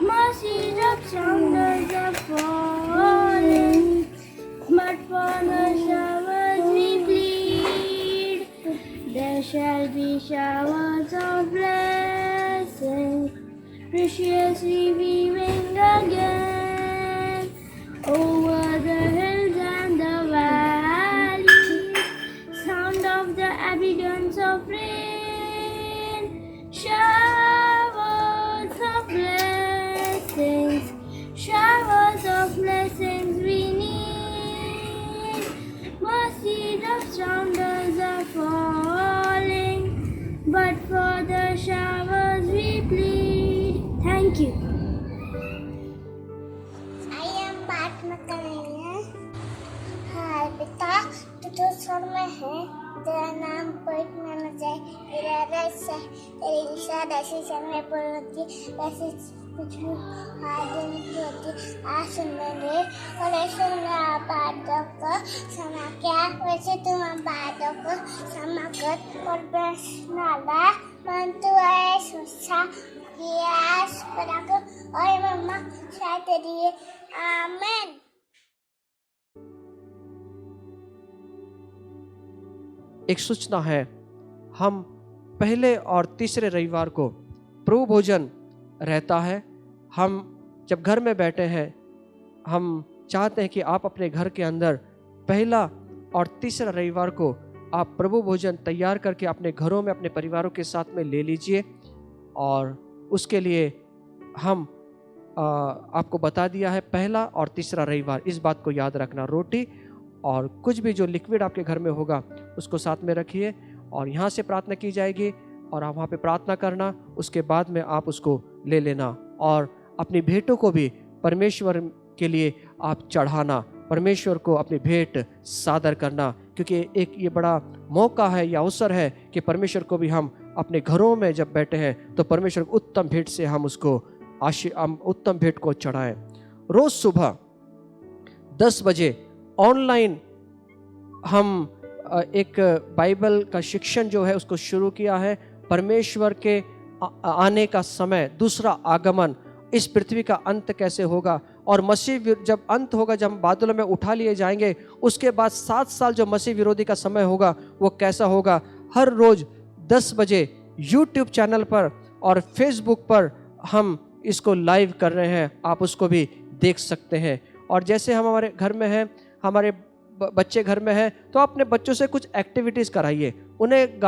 Mercy drops showers are falling, but for the showers we plead. There shall be showers of blessings, preciously weaving again over the hills and the valleys. Sound of the abundance of rain. Showers of blessings, showers of blessings we need. Mercy drops round us are falling, but for the showers we plead. Thank you. I am Batman Kanaya. हाय पिता, तू तो स्वर्ग में है, तेरा नाम पवित्र माना जाए, तेरा राज्य है, तेरी इच्छा जैसे स्वर्ग में पूरी होती वैसे पृथ्वी आदि में होती। आसमान में और ऐसे में आबादों को समा क्या, वैसे तुम आबादों को समा कर और बसनाला मन तो है सुसा यस पराको और मम्मा शायद तेरी आमेन। एक सूचना है, हम पहले और तीसरे रविवार को प्रभु भोजन रहता है। हम जब घर में बैठे हैं, हम चाहते हैं कि आप अपने घर के अंदर पहला और तीसरा रविवार को आप प्रभु भोजन तैयार करके अपने घरों में अपने परिवारों के साथ में ले लीजिए। और उसके लिए हम आपको बता दिया है, पहला और तीसरा रविवार, इस बात को याद रखना। रोटी और कुछ भी जो लिक्विड आपके घर में होगा उसको साथ में रखिए, और यहाँ से प्रार्थना की जाएगी और आप वहाँ पे प्रार्थना करना। उसके बाद में आप उसको ले लेना और अपनी भेंटों को भी परमेश्वर के लिए आप चढ़ाना, परमेश्वर को अपनी भेंट सादर करना, क्योंकि एक ये बड़ा मौका है या अवसर है कि परमेश्वर को भी हम अपने घरों में जब बैठे हैं तो परमेश्वर को उत्तम भेंट से हम उसको उत्तम भेंट को चढ़ाएं। रोज सुबह 10 बजे ऑनलाइन हम एक बाइबल का शिक्षण जो है उसको शुरू किया है। परमेश्वर के आने का समय, दूसरा आगमन, इस पृथ्वी का अंत कैसे होगा, और मसीह जब अंत होगा, जब हम बादलों में उठा लिए जाएंगे, उसके बाद 7 साल जो मसीह विरोधी का समय होगा वो कैसा होगा। हर रोज 10 बजे यूट्यूब चैनल पर और फेसबुक पर हम इसको लाइव कर रहे हैं, आप उसको भी देख सकते हैं। और जैसे हम हमारे घर में हैं, हमारे बच्चे घर में हैं, तो अपने बच्चों से कुछ एक्टिविटीज़ कराइए, उन्हें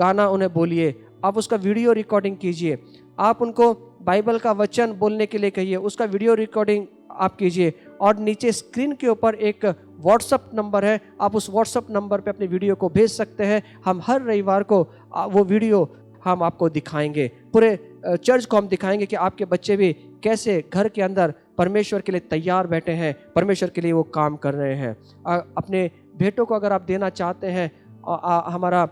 गाना उन्हें बोलिए, आप उसका वीडियो रिकॉर्डिंग कीजिए, आप उनको बाइबल का वचन बोलने के लिए कहिए, उसका वीडियो रिकॉर्डिंग आप कीजिए। और नीचे स्क्रीन के ऊपर एक व्हाट्सअप नंबर है, आप उस व्हाट्सअप नंबर पे अपनी वीडियो को भेज सकते हैं। हम हर रविवार को वो वीडियो हम आपको दिखाएंगे, पूरे चर्च को हम दिखाएंगे कि आपके बच्चे भी कैसे घर के अंदर परमेश्वर के लिए तैयार बैठे हैं, परमेश्वर के लिए वो काम कर रहे हैं। अपने बेटों को अगर आप देना चाहते हैं, हमारा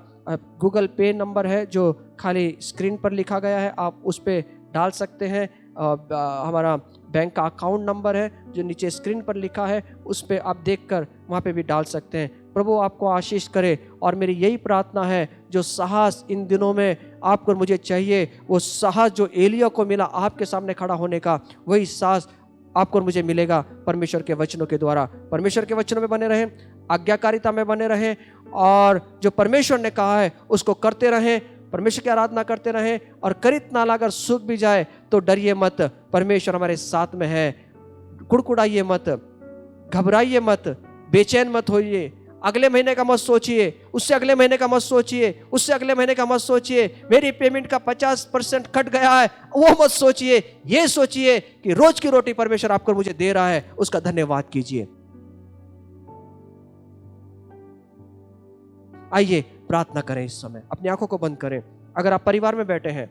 गूगल पे नंबर है जो खाली स्क्रीन पर लिखा गया है, आप उस पर डाल सकते हैं। हमारा बैंक का अकाउंट नंबर है जो नीचे स्क्रीन पर लिखा है, उस पर आप देखकर वहाँ पे भी डाल सकते हैं। प्रभु आपको आशीष करे, और मेरी यही प्रार्थना है, जो साहस इन दिनों में आपको और मुझे चाहिए, वो साहस जो एलिया को मिला आपके सामने खड़ा होने का, वही साहस आपको और मुझे मिलेगा परमेश्वर के वचनों के द्वारा। परमेश्वर के वचनों में बने रहें, आज्ञाकारिता में बने रहें, और जो परमेश्वर ने कहा है उसको करते रहें, परमेश्वर की आराधना करते रहें। और करित नाला अगर सूख भी जाए तो डरिए मत, परमेश्वर हमारे साथ में है। कुड़कुड़ाइए मत, घबराइए मत, बेचैन मत होइए। अगले महीने का मत सोचिए, उससे अगले महीने का मत सोचिए, उससे अगले महीने का मत सोचिए, मेरी पेमेंट का 50% कट गया है, वो मत सोचिए। ये सोचिए कि रोज की रोटी परमेश्वर आपको मुझे दे रहा है, उसका धन्यवाद कीजिए। आइए प्रार्थना करें। इस समय अपनी आंखों को बंद करें। अगर आप परिवार में बैठे हैं,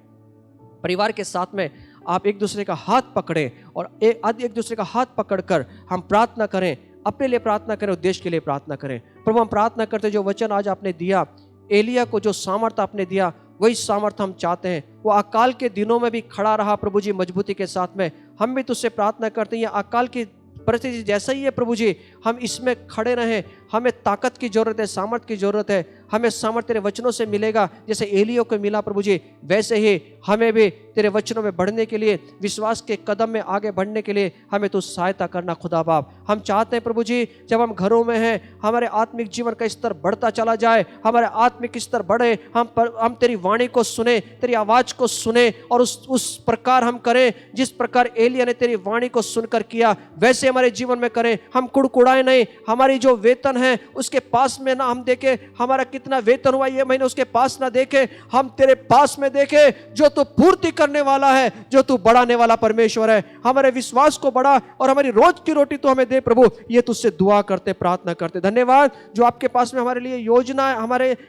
परिवार के साथ में आप एक दूसरे का हाथ पकड़ें और एक दूसरे का हाथ पकड़कर हम प्रार्थना करें। अपने लिए प्रार्थना करें और देश के लिए प्रार्थना करें। प्रभु हम प्रार्थना करते, जो वचन आज आपने दिया, एलिया को जो सामर्थ आपने दिया, वही सामर्थ हम चाहते हैं। वो अकाल के दिनों में भी खड़ा रहा प्रभु जी मजबूती के साथ में। हम भी तुझसे प्रार्थना करते हैं, ये अकाल की परिस्थिति जैसा ही है प्रभु जी, हम इसमें खड़े रहें। हमें ताकत की जरूरत है, सामर्थ की जरूरत है। हमें सामर्थ तेरे वचनों से मिलेगा, जैसे एलिया को मिला प्रभु जी, वैसे ही हमें भी तेरे वचनों में बढ़ने के लिए, विश्वास के कदम में आगे बढ़ने के लिए हमें तो सहायता करना खुदा बाप। हम चाहते हैं प्रभु जी, जब हम घरों में हैं, हमारे आत्मिक जीवन का स्तर बढ़ता चला जाए, हमारे आत्मिक स्तर बढ़े, हम तेरी वाणी को सुने, तेरी आवाज को सुने, और उस प्रकार हम करें जिस प्रकार एलिया ने तेरी वाणी को सुनकर किया, वैसे हमारे जीवन में करें। हम कुड़कुड़ाए नहीं, हमारी जो वेतन है उसके पास में ना हम देखें, हमारा कितना वेतन हुआ ये महीने उसके पास ना देखें, हम तेरे पास में देखें, जो तू पूर्ति करने वाला है, जो तू बढ़ाने वाला परमेश्वर है। हमारे विश्वास को बढ़ा और हमारी रोज की रोटी तो हमें दे प्रभु। ये तुझसे दुआ करते, प्रार्थना करते। धन्यवाद जो आपके पास में हमारे लिए योजना है,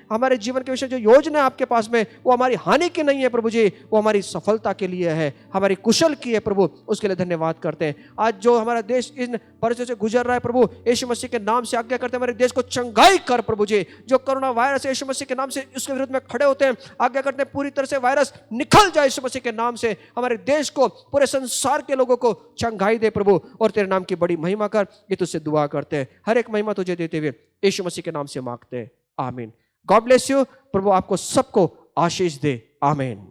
हमारे जीवन के विषय जो योजना है आपके पास में, वो हमारी हानि की नहीं है प्रभु जी, वो हमारी सफलता के लिए है, हमारी कुशल की है प्रभु। उसके लिए धन्यवाद करते हैं। आज जो हमारा देश इन परिस्थितियों से गुजर रहा है प्रभु, यीशु मसीह के नाम से आज्ञा करते हैं, हमारे देश को चंगाई कर प्रभु जी। जो कोरोना वायरस है, यीशु मसीह के नाम से उसके विरुद्ध में खड़े होते हैं, आज्ञा करते हैं पूरी तरह से वायरस निकल जाए यीशु मसीह के नाम से। हमारे देश को, पूरे संसार के लोगों को चंगाई दे प्रभु, और तेरे नाम की बड़ी महिमा कर। ये तुझसे दुआ करते हैं, हर एक महिमा तुझे देते हुए यीशु मसीह के नाम से मांगते हैं, आमीन। God bless you. प्रभु आपको सबको आशीष दे, आमीन।